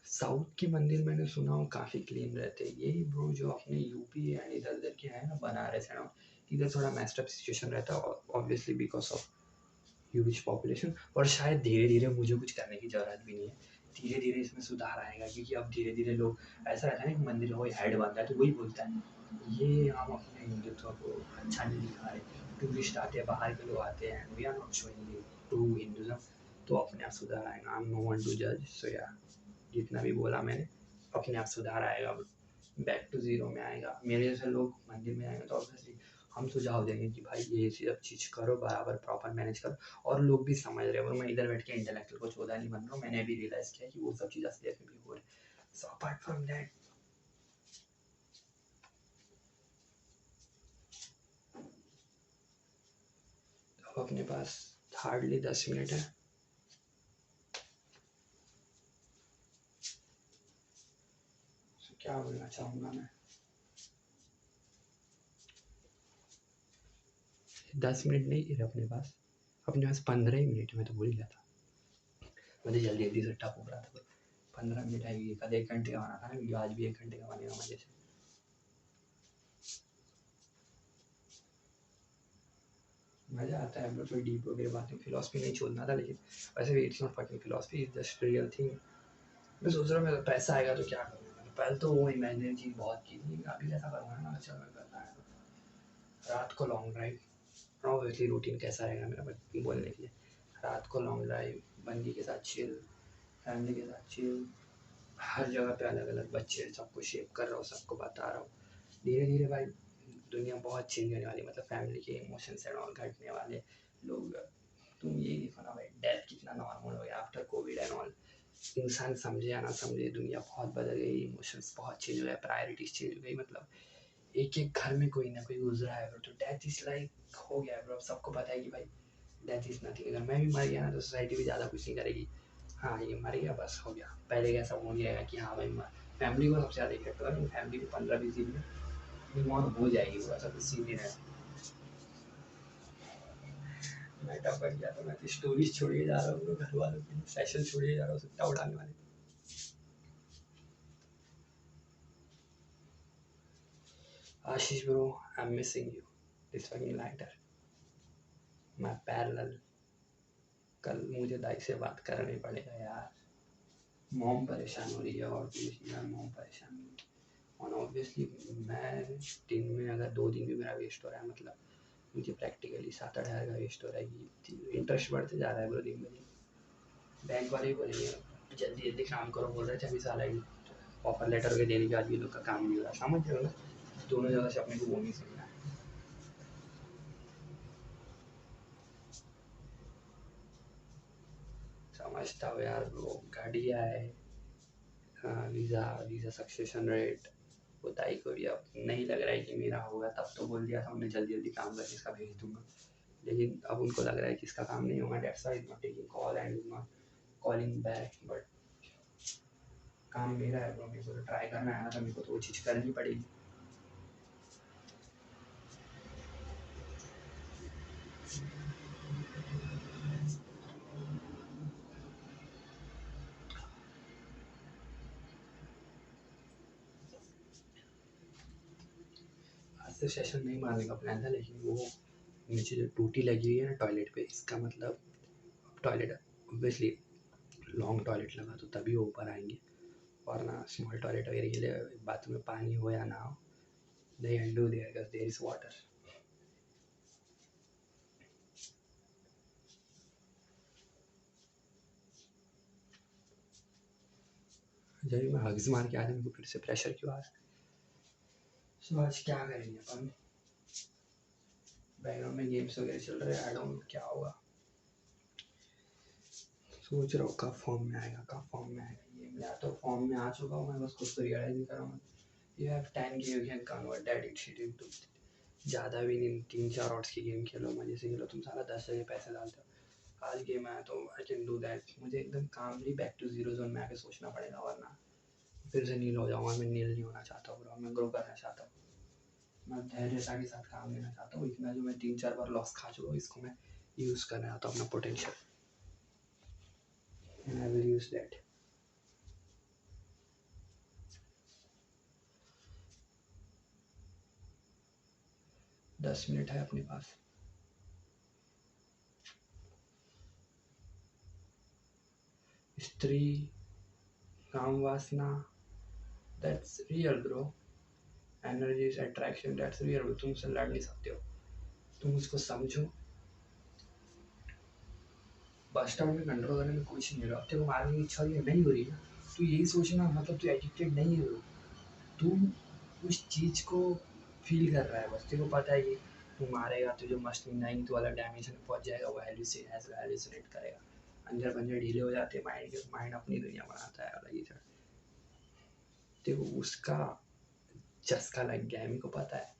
साउथ के मंदिर मैंने सुना हो काफ़ी क्लीन रहते हैं। यही ब्रो जो अपने यूपी एंड इधर उधर के हैं ना, बनारस है ना, इधर थोड़ा मेस्ड अप सिचुएशन रहता है, obviously because of huge population. और शायद धीरे धीरे मुझे कुछ करने की ज़रूरत भी नहीं है, धीरे धीरे इसमें सुधार आएगा, क्योंकि अब धीरे धीरे लोग, ऐसा रहता है ना कि मंदिर में कोई हेड बनता है तो वही बोलता है ये हम अपने हिंदुत्व को अच्छा नहीं दिखा रहे, टूरिस्ट आते हैं, बाहर के लोग आते हैं, we are not showing true Hinduism, तो अपने आप सुधार आएगा। I am no one to जज, सो या जितना भी बोला मैंने, अपने आप सुधार आएगा, बैक टू ज़ीरो में आएगा। मेरे जैसे लोग मंदिर में आएंगे तो ऑब्वियसली हम सुझाव देंगे कि भाई ये सब चीज़ करो, बराबर प्रॉपर मैनेज करो, और लोग भी समझ रहे हैं। और मैं इधर बैठ के इंटेलेक्चुअल को चौदह नहीं बन रहा हूँ, मैंने भी रियलाइज़ किया कि वो सब चीज़ असलियत में भी हो रही है। सो अपार्ट फ्रॉम दैट, अब अपने पास हार्डली 10 मिनट है। So, क्या बोलना चाहूँगा मैं, 10 मिनट नहीं है अपने पास 15 ही मिनट, मैं तो भूल गया था, मुझे जल्दी जल्दी से टप हो रहा था। 15 मिनट आएगी, कल 1 घंटे का बना था ना वीडियो, आज भी 1 घंटे का बनेगा मजे से। मज़ा आता है, मतलब डीप वगैरह बातें, फिलोसफी नहीं छोड़ना था, लेकिन वैसे भी it's not fucking philosophy, is just real thing. मैं सोच रहा हूँ मेरा पैसा आएगा तो क्या करूँगा, पहले तो वो इमेजिनरी चीज़ बहुत की थी, अभी ऐसा करूँगा ना, अच्छा मैं करना है रात को लॉन्ग ड्राइव। ऑब्वियसली रूटीन कैसा रहेगा मेरा बोलने के लिए, रात को लॉन्ग ड्राइव, बंदी के साथ चिल, फैमिली के साथ चिल, हर जगह पे अलग अलग बच्चे, सबको शेप कर रहा हूँ, सबको बता रहा हूँ। धीरे धीरे भाई दुनिया बहुत चेंज होने वाली, मतलब फैमिली के इमोशंस एंड ऑल घटने वाले। लोग, तुम यही देखो ना भाई, डेथ कितना नॉर्मल हो गया आफ्टर कोविड एंड ऑल। इंसान समझे या ना समझे, दुनिया बहुत बदल गई, इमोशंस बहुत चेंज हो गए, प्रायोरिटीज चेंज हो गई। मतलब एक एक घर में कोई ना कोई गुजरा है, तो डेथ इज लाइक हो गया ब्रो। सबको पता है कि भाई डेथ इज नथिंग, अगर मैं भी मर गया ना तो सोसाइटी भी ज़्यादा कुछ नहीं करेगी, हाँ ये मर गया बस हो गया। पहले कैसा हो नहीं रहेगा कि हाँ भाई फैमिली को सबसे ज़्यादा इफेक्ट होगा, फैमिली को 15-20 दिन में रिमोट हो जाएगी, वो ऐसा तो सीन ही है। मैं टपक गया तो मैं तो स्टोरीज छोड़िए जा रहा हूँ घर वालों के लिए, सेशन छोड़िए जा रहा हूँ सुट्टा उड़ाने वाले। Ashish bro, I am missing you, this fucking lighter, my parallel. कल मुझे दाई से बात करनी पड़ेगा यार, मॉम परेशान हो रही है, और कुछ नहीं यार, मॉम परेशान हो रही है। और ऑब्वियसली मैं दिन में अगर 2 दिन भी मेरा वेस्ट हो रहा है, मतलब मुझे प्रैक्टिकली 7-8 हज़ार का वेस्ट हो रहा है, इंटरेस्ट बढ़ते जा रहा है ब्रो दिन ब दिन। बैंक वाले भी बोलेंगे जल्दी जल्दी काम करो, बोल रहे थे अभी साल आएगी, ऑफर लेटर के देने के बाद ये लोग का काम नहीं हो रहा, समझ रहे हो ना, दोनों जगह से अपने को वो नहीं सुनना है। समझता हो यार ब्रो, घटिया है। वीज़ा वीज़ा सक्सेशन रेट, बताई को भी अब नहीं लग रहा है कि मेरा होगा, तब तो बोल दिया था उन्हें जल्दी जल्दी काम करके इसका भेज दूंगा, लेकिन अब उनको लग रहा है कि इसका काम नहीं होगा, dates why is not taking call and is not calling back. But काम मेरा है ब्रो, मेरे को तो ट्राई करना है ना, तो मेरे को तो वो चीज़ करनी पड़ेगी। आज से सेशन नहीं मारने का प्लान था, लेकिन वो नीचे जो टूटी लगी हुई है ना टॉयलेट पे, इसका मतलब टॉयलेट ऑब्वियसली लॉन्ग टॉयलेट लगा तो तभी वो ऊपर आएंगे, वरना स्मॉल टॉयलेट वगैरह के लिए बाथरूम में पानी हो या ना हो, they can do there because there is water. जब मैं हग्स मार के आ जाऊँ तो फिर से प्रेशर क्यों आ रहा है। सो आज क्या करेंगे अपन? बैकग्राउंड में गेम्स वगैरह चल रहे हैं, आई डोंट नो क्या होगा। सोच रहा हूँ कब फॉर्म में आएगा। ये या तो फॉर्म में आ चुका हूँ, मैं बस खुद को रियलाइज नहीं कर रहा हूँ। You have 10 game, you can convert that shit into, ज़्यादा भी नहीं, 3-4 हॉर्स की गेम खेलो, मजे से खेलो। तुम सारा 10 जगह पैसे डालते हो, आज गेम आया तो आई कैन डू दैट। मुझे एकदम कामली बैक टू जीरो जोन में आके सोचना पड़ेगा, वरना फिर से नील हो जाऊँगा। मैं नील नहीं होना चाहता हूँ, मैं ग्रो करना चाहता हूँ। मैं धैर्यता के साथ काम लेना चाहता हूँ। इतना जो मैं 3-4 बार लॉस खा चुका हूँ, इसको मैं यूज़ करना चाहता हूँ अपना potential, and I will use that. दस मिनट है अपने पास। स्त्री, काम वासना, that's real bro. Energy is attraction, that's real bro. तुम उससे लड़ नहीं सकते हो, तुम उसको समझो। बस स्टॉप में कंट्रोल करने में कुछ नहीं हो रहा। तेरे को मारने की इच्छा नहीं हो रही है, तू यही सोचना, मतलब तू एडिक्टेड नहीं है, तू उस चीज़ को फील कर रहा है बस। तेरे को पता है कि तू मारेगा, तुझे मस्त नहीं, तो अलग डायमेंशन में पहुंच जाएगा, वो हेलुसिनेट करेगा, अंदर पंजर ढीले हो जाते हैं, माइंड अपनी दुनिया बनाता है अलग ही। तेरे को उसका चस्का लग गया है, मेरे को पता है।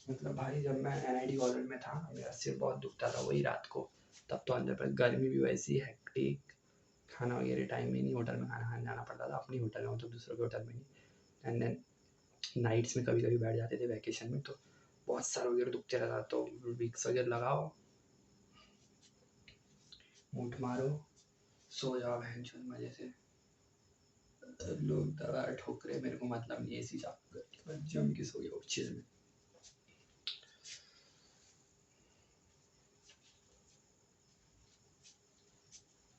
मतलब भाई, जब मैं NIT कॉलेज में था, मेरा सिर बहुत दुखता था वही रात को। तब तो अंदर पर गर्मी भी वैसी हेक्टिक, खाना वगैरह टाइम में नहीं, होटल में खाना खाने जाना पड़ता था, अपनी होटल में, मतलब दूसरों के होटल में नहीं। एंड देन नाइट्स में कभी कभी बैठ जाते थे वैकेशन में, तो बहुत सारा वगैरह दुखते रहता। तो विक्स वगैरह लगाओ, मूठ मारो, सो जाओ बहन चोद मजे से। लोग दवा ठोक रहे, मेरे को मतलब नहीं, ऐसी चाप करके मैं जम के सो गया उस चीज में।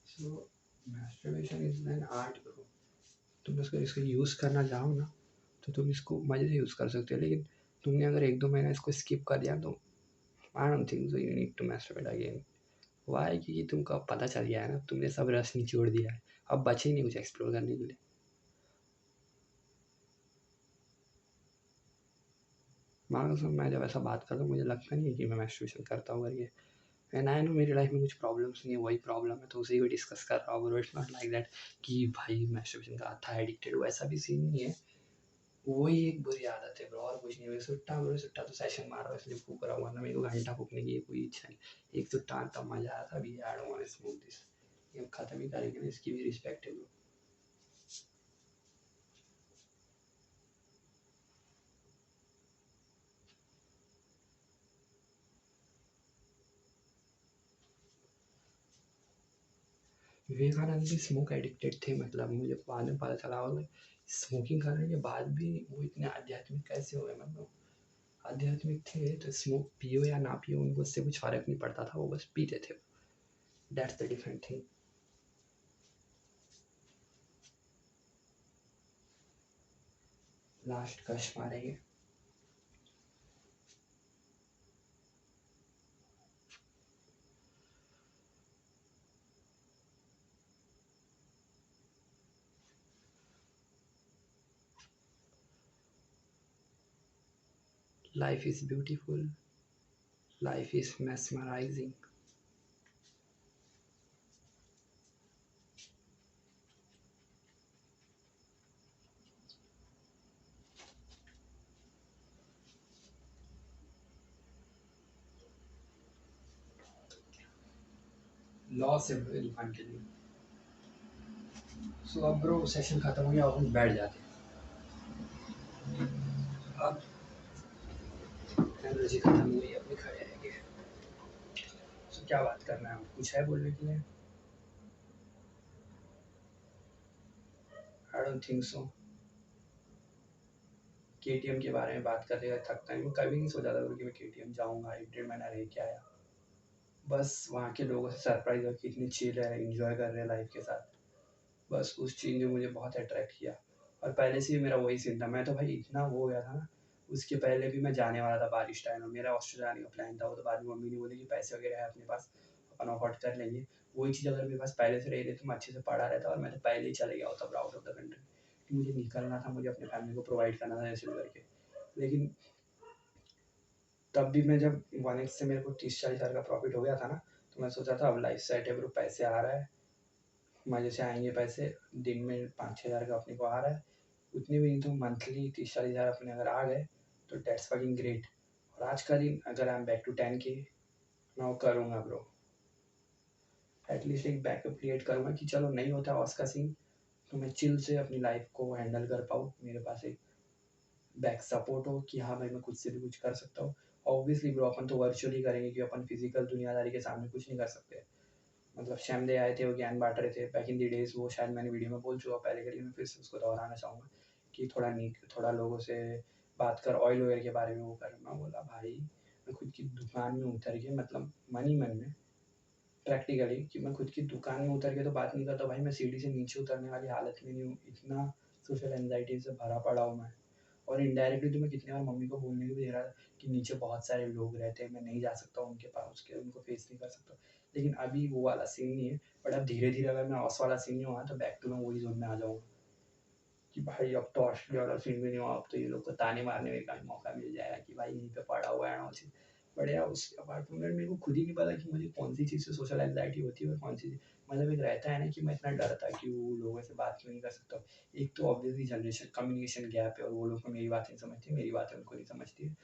So masturbation is an art bro. तुम इसको यूज़ करना चाहो ना, तो तुम इसको मज़े से यूज़ कर सकते हो। लेकिन तुमने अगर 1-2 महीना इसको स्किप कर दिया, तो I don't think so you need to masturbate again. Why? क्योंकि तुमको अब पता चल गया है ना, तुमने सब रस निचोड़ दिया है, अब बचे ही नहीं कुछ एक्सप्लोर करने के लिए। मान लो मैं जब ऐसा बात करता हूँ, मुझे लगता नहीं है कि मैं मैस्टरबेशन करता हूँ करके। एंड आई नो मेरी लाइफ में कुछ प्रॉब्लम्स नहीं है, वही प्रॉब्लम है, तो उसी को डिस्कस कर रहा हूँ bro. It's not like that कि भाई मैस्टरबेशन का था एडिक्टेड, वैसा भी सीन नहीं है। वही एक बुरी आदत है ब्रो, और कुछ नहीं है। सुट्टा ब्रो, सुट्टा तो सेशन मार रहा हूँ इसलिए फूक रहा हूँ, वरना मेरे को घंटा फूकने की कोई इच्छा नहीं। एक सुट्टा तब मजा आया था, अभी I don't want to smoke this. ये खत्म ही करेंगे ना, इसकी भी रिस्पेक्ट है ब्रो। विवेकानंद भी स्मोक एडिक्टेड थे, मतलब मुझे बाद में पता चला होगा। स्मोकिंग करने के बाद भी वो इतने आध्यात्मिक कैसे हुए? मतलब आध्यात्मिक थे तो स्मोक पियो या ना पियो, उनको उससे कुछ फर्क नहीं पड़ता था, वो बस पीते थे। That's the different thing. Last कश मारेंगे। Life is beautiful, life is mesmerizing। Loss है इरफान के लिए। सो अब ब्रो सेशन खत्म हो गया, अब हम बैठ जाते हैं। अब एनर्जी खत्म हो गई, अपने खड़े रहेंगे। सो क्या बात करना है, कुछ है बोलने के लिए? आई डोंट थिंक सो। KTM के बारे में बात करने का थकता नहीं, मैं कभी नहीं सोचा था कि मैं KTM जाऊँगा, 1-1.5 महीना रह के आया। बस वहाँ के लोगों से सरप्राइज हुआ कि इतनी चिल है, एंजॉय कर रहे हैं लाइफ के साथ। बस उस चीज़ ने मुझे बहुत अट्रैक्ट किया। और पहले से ही मेरा वही सीन था, मैं तो भाई इतना वो हो गया था ना। उसके पहले भी मैं जाने वाला था बारिश टाइम में, मेरा ऑस्ट्रेलिया जाने का प्लान था। वो तो बाद में मम्मी ने बोली कि पैसे वगैरह है अपने पास, अपन अफोर्ड कर लेंगे। वही चीज़ अगर मेरे पास पहले से रही थी तो मैं अच्छे से पढ़ा रहता और मैं तो पहले ही चले गया होता आउट ऑफ द कंट्री, कि मुझे निकलना था, मुझे अपने फैमिली को प्रोवाइड करना था ऐसे भी करके। लेकिन तब भी मैं जब 1x से मेरे को 30-40 हज़ार का प्रॉफिट हो गया था ना, तो मैं सोचा था अब लाइफ सेट है ब्रो, पैसे आ रहा है, मजे से आएंगे पैसे, दिन में 5-6 हज़ार का अपने को आ रहा है, उतने भी नहीं तो मंथली 30-40 हज़ार अपने अगर आ गए तो डेट्स फकिंग ग्रेट। और आज का दिन अगर I am back to 10K मैं वो करूँगा ब्रो, एटलीस्ट एक बैकअप क्रिएट करूँगा कि चलो नहीं होता ऑस का सीन तो मैं चिल से अपनी लाइफ को हैंडल कर पाऊँ, मेरे पास एक बैक सपोर्ट हो कि हाँ भाई मैं खुद से भी कुछ कर सकता हूँ। ऑब्वियसली ब्रो अपन तो वर्चुअली करेंगे कि अपन फिजिकल दुनियादारी के सामने कुछ नहीं कर सकते। मतलब शैमदे आए थे, वो ज्ञान बांट रहे थे बैक इन दी डेज, वो शायद मैंने वीडियो में बोल चुका पहले के लिए, मैं फिर से उसको दोहराना चाहूँगा कि थोड़ा लोगों से बात कर, ऑयल वगैरह के बारे में वो कर। मैं बोला भाई मैं खुद की दुकान में उतर के, मतलब मन ही मन में प्रैक्टिकली, कि मैं खुद की दुकान में उतर के तो बात नहीं करता भाई, मैं सीढ़ी से नीचे उतरने वाली हालत में नहीं हूँ, इतना सोशल एंजाइटी से भरा पड़ा हूँ मैं। और इनडायरेक्टली तो मैं कितनी बार मम्मी को बोलने को भी दे रहा था कि नीचे बहुत सारे लोग रहते हैं, मैं नहीं जा सकता उनके पास, उसके उनको फेस नहीं कर सकता। लेकिन अभी वो वाला सीन नहीं है, बट अब धीरे धीरे अगर मैं ऑस वाला सीन नहीं हुआ तो बैक टू मैं वही जोन में आ जाऊँगा कि भाई अब तो ऑस्ट्रेलिया वाला सीन भी नहीं हुआ, अब तो ये लोग को ताने मारने का भी मौका मिल जाएगा कि भाई यहीं पे पड़ा हुआ है ना चीज़। बट यार उसके अपार्ट फ्रॉम दैट मेरे को खुद ही नहीं पता कि मुझे कौन सी चीज़ से सोशल एंजाइटी होती है और कौन सी चीज़, मतलब एक रहता है ना कि मैं इतना डरता क्यों, लोगों से बात क्यों नहीं कर सकता। एक तो ऑब्वियसली जनरेशन कम्युनिकेशन गैप है और वो लोग को मेरी बातें नहीं समझती, मेरी बातें उनको नहीं समझती है,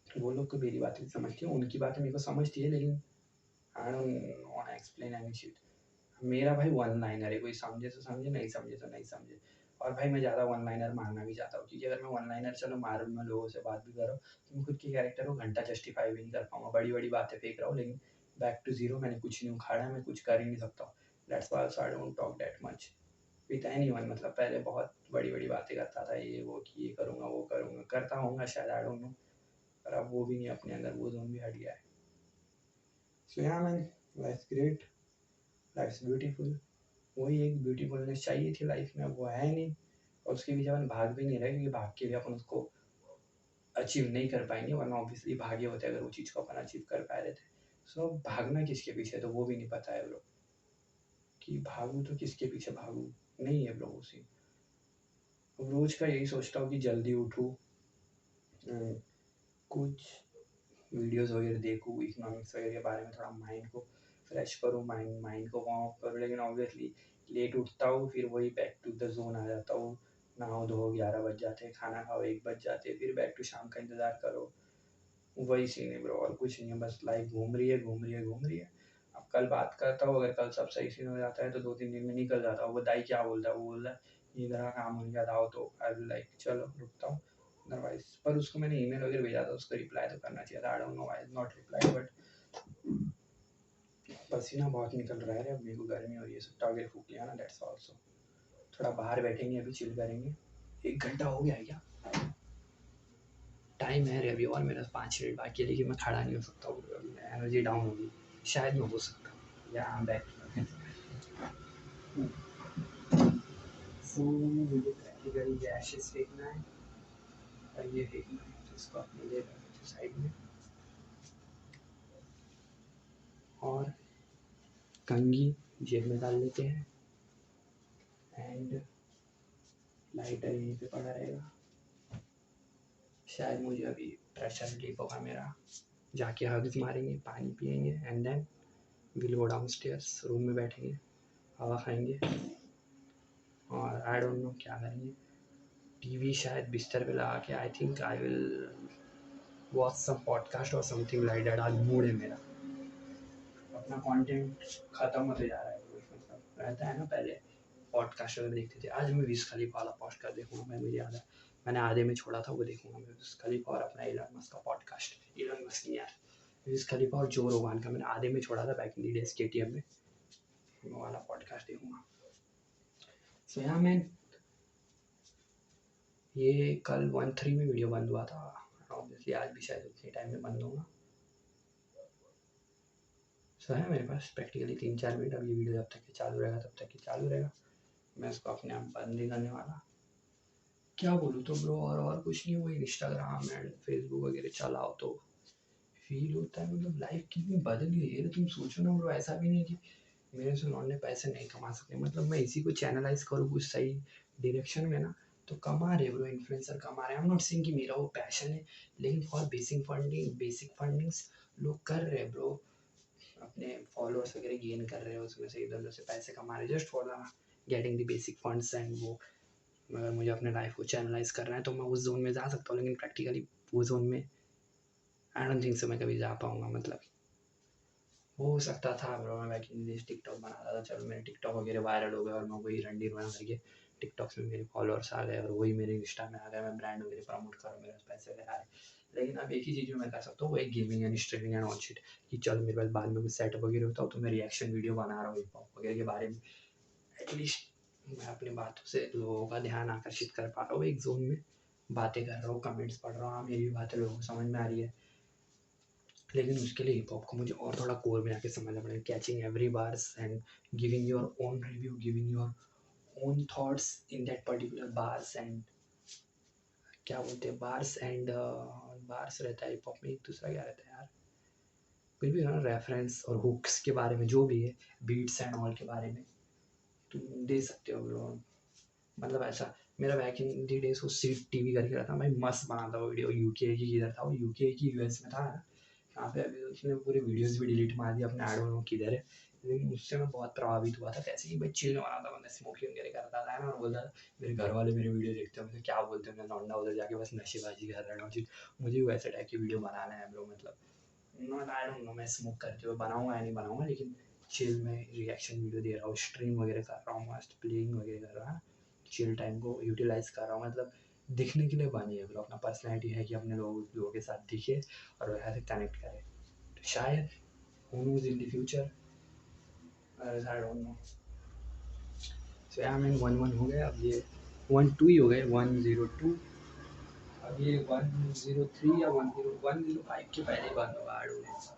वो लोग को मेरी बातें नहीं समझती है, उनकी बातें मेरे को समझती है, लेकिन I don't want to explain any shit. मेरा भाई वन लाइनर है, कोई समझे तो समझे, नहीं समझे तो नहीं समझे। और भाई मैं ज़्यादा वन लाइनर मारना भी चाहता हूँ, क्योंकि अगर मैं वन लाइनर चलो मारूँ, मैं लोगों से बात भी करूँ तो मैं खुद के कैरेक्टर को घंटा जस्टिफाई भी नहीं कर पाऊँगा, बड़ी बड़ी बातें फेंक रहा हूँ लेकिन बैक टू जीरो, मैंने कुछ नहीं उखाड़ा, मैं कुछ कर ही नहीं सकता हूँ। That's why also I don't talk that much with anyone. मतलब पहले बहुत बड़ी बड़ी बातें करता था, ये वो कि ये करूँगा वो करूँगा, करता हूँगा शायद, आई डोंट नो, पर अब वो भी नहीं, अपने अंदर वो जोन भी हट गया है। So yeah man, life's great, life's beautiful. वही एक ब्यूटीफुलनेस चाहिए थी लाइफ में, अब वो है नहीं, और उसके पीछे अपन भाग भी नहीं रहे, क्योंकि भाग के भी अपन उसको अचीव नहीं कर पाएंगे, वरना ऑब्वियसली भागे होते अगर वो चीज़ को अपन अचीव कर पा रहे थे। सो भागना किसके पीछे तो वो भी नहीं पता है ब्रो, कि भागूँ तो किसके पीछे भागूँ, नहीं है ब्रो उसी। अब रोज का यही सोचता हूँ कि जल्दी उठूँ, कुछ वीडियोस वगैरह देखूँ इकोनॉमिक्स वगैरह के बारे में, थोड़ा माइंड को फ्रेश करूँ, माइंड को वार्म अप करूँ। लेकिन ऑब्वियसली लेट उठता हूँ, फिर वही बैक टू द जोन आ जाता हूँ, नहाओ धो 11 बज जाते हैं, खाना खाओ 1 बज जाते हैं, फिर बैक टू शाम का इंतज़ार करो। वही सीन है ब्रो, और कुछ नहीं है, बस लाइफ घूम रही है घूम रही है घूम रही है। अब कल बात करता हूँ, अगर कल सब सही सीन हो जाता है तो 2-3 दिन में निकल जाता हूँ। वो दाई क्या बोलता है, वो बोल रहा है इधर का काम हो गया था, तो आई विल लाइक चलो रुकता हूँ। अदरवाइज पर उसको मैंने ईमेल वगैरह भेजा था, उसको रिप्लाई तो करना चाहिए था, आई don't know why not reply, but पसीना बहुत निकल रहा है, अब मेरे को गर्मी हो रही है, सुट्टा वगैरह फूक लिया ना, दैट्स ऑल्सो। थोड़ा बाहर बैठेंगे, अभी चिल करेंगे। 1 घंटा हो गया है क्या? टाइम है रे अभी, और मेरे 5 मिनट बाकी है, लेकिन मैं खड़ा नहीं हो सकता हूँ, एनर्जी डाउन होगी, शायद मैं हो सकता हूँ, या बैक। सो मुझे प्रैक्टिकली ये एशेस फेंकना है और ये फेंकना है, तो इसको अपने ले रखते साइड में, और कंघी जेब में डाल लेते हैं, एंड लाइटर यहीं पे पड़ा रहेगा। शायद मुझे अभी प्रेशर रिलीफ होगा मेरा, जाके हग्स मारेंगे, पानी पियेंगे, and then will go downstairs, room में बैठेंगे, हवा खाएंगे, और आई डोंट नो क्या करेंगे। टीवी शायद बिस्तर पे लगा के, I think I will watch some podcast और समथिंग लाइक दैट। आज मूड है मेरा, अपना कंटेंट खत्म होते जा रहा है, मतलब रहता है ना पहले पॉडकास्ट अगर देखते थे, आज मैं विज खलीफा वाला पॉडकास्ट देखूंगा, मैं मुझे याद है मैंने आधे में छोड़ा था, वो देखूंगा मैं विज खलीफा और अपना इलॉन मस्क का पॉडकास्ट, इलॉन मस्क नहीं यार, विज खलीफा और जो रोगान का मैंने आधे में छोड़ा था back in the days KTM में, वो वाला पॉडकास्ट देखूंगा। सो या मैन, ये कल 1:03 में वीडियो बंद हुआ था, ऑब्वियसली आज भी शायद उतने टाइम में बंद होगा। सो है मेरे पास प्रैक्टिकली 3-4 मिनट, अब ये वीडियो जब तक चालू रहेगा तब तक चालू रहेगा, मैं इसको अपने आप बंद नहीं करने वाला। क्या बोलूँ तो ब्रो, और कुछ नहीं, वो इंस्टाग्राम एंड फेसबुक वगैरह चलाओ तो फील होता है, मतलब लाइफ कितनी बदल गई है। तुम सोचो ना ब्रो, ऐसा भी नहीं है कि मेरे से लौंडे पैसे नहीं कमा सकते, मतलब मैं इसी को चैनलाइज करूँ कुछ सही डायरेक्शन में ना, तो कमा रहे ब्रो, इन्फ्लुएंसर कमा रहे हैं। आई एम नॉट सेइंग कि मेरा वो पैशन है, लेकिन फॉर बेसिक फंडिंग्स लोग कर रहे हैं ब्रो, अपने फॉलोअर्स वगैरह गेन कर रहे हैं, उसमें से इधर उधर से पैसे कमा रहे हैं just for the getting the basic funds and वो। अगर मुझे अपने लाइफ को चैनलाइज करना है तो मैं उस जोन में जा सकता हूँ, लेकिन प्रैक्टिकली वो जोन में आई डोंट थिंक से मैं कभी जा पाऊँगा। मतलब हो सकता था ब्रो, मैं बैक इन डेज टिकटॉक बनाता था, चलो मेरे टिकटॉक वगैरह वायरल हो गए और मैं वही रंडी बना करके टिकटॉक में मेरे फॉलोअर्स आ गए और वही मेरे इंस्टा में आ गए, मैं ब्रांड वगैरह प्रमोट करूँ, मेरे पैसे वगैरह आए। लेकिन अब एक ही चीज़ जो मैं कर सकता हूँ वो एक gaming and streaming and all shit, कि चल मेरे पास बाद में कुछ सेटअप वगैरह होता हो तो मैं रिएक्शन वीडियो बना रहा हूँ हिप हॉप वगैरह के बारे में, एटलीस्ट मैं अपनी बातों से लोगों का ध्यान आकर्षित कर पा रहा हूँ, एक जोन में बातें कर रहा हूँ, कमेंट्स पढ़ रहा हूँ, हाँ मेरी भी बातें लोगों को समझ में आ रही है। लेकिन उसके लिए हिप हॉप को मुझे और थोड़ा कोर में आके समझना पड़ेगा, catching every bars and giving your own review, giving your own thoughts in that particular bars and क्या बोलते हैं बार्स एंड बार्स रहता है हिप हॉप में, एक दूसरा क्या रहता है यार, फिर भी ना रेफरेंस और हुक्स के बारे में जो भी है, बीट्स एंड ऑल के बारे में तुम दे सकते हो ब्रो। मतलब ऐसा मेरा बैक इन दी डेज वो सीट टीवी करके रहा था, मैं मस्त बनाता वो वीडियो, यूके की किधर था वो, यूके की यूएस में था ना, यहाँ पे अभी उसने पूरे वीडियोस भी डिलीट मार दिया अपने, आई डोंट नो किधर है। लेकिन उससे मैं बहुत प्रभावित हुआ था, कैसे कि भाई चिल में बनाता था, मैं स्मोकिंग वगैरह करता था ना, और बोलता था मेरे घर वाले मेरे वीडियो देखते हैं, मुझे क्या बोलते हैं, मैं लौंडा उधर जाके बस नशेबाजी कर रहा हूँ, मुझे वैसे टाइप की वीडियो बनाना है ब्रो। मतलब नॉट आई डोंट नो मैं स्मोक करते हुए बनाऊँगा या नहीं बनाऊँगा, लेकिन चिल में रिएक्शन वीडियो दे रहा हूँ, स्ट्रीम वगैरह कर रहा हूँ, मस्त प्लेइंग वगैरह कर रहा हूँ, चिल टाइम को यूटिलाइज कर रहा हूँ। मतलब दिखने के लिए बनी है ब्रो, अपना पर्सनैलिटी है कि अपने लोगों के साथ दिखे और वैसे से कनेक्ट करे, तो शायद who knows in the future, I don't know। सो यार मैंने 1-1 हो गया, अब ये 1-2 ही हो गए, 1-0-2, अब ये 1-0-3 या 1-0-1-0-5 के पहले ही बंद होगा, आई डोंट नो।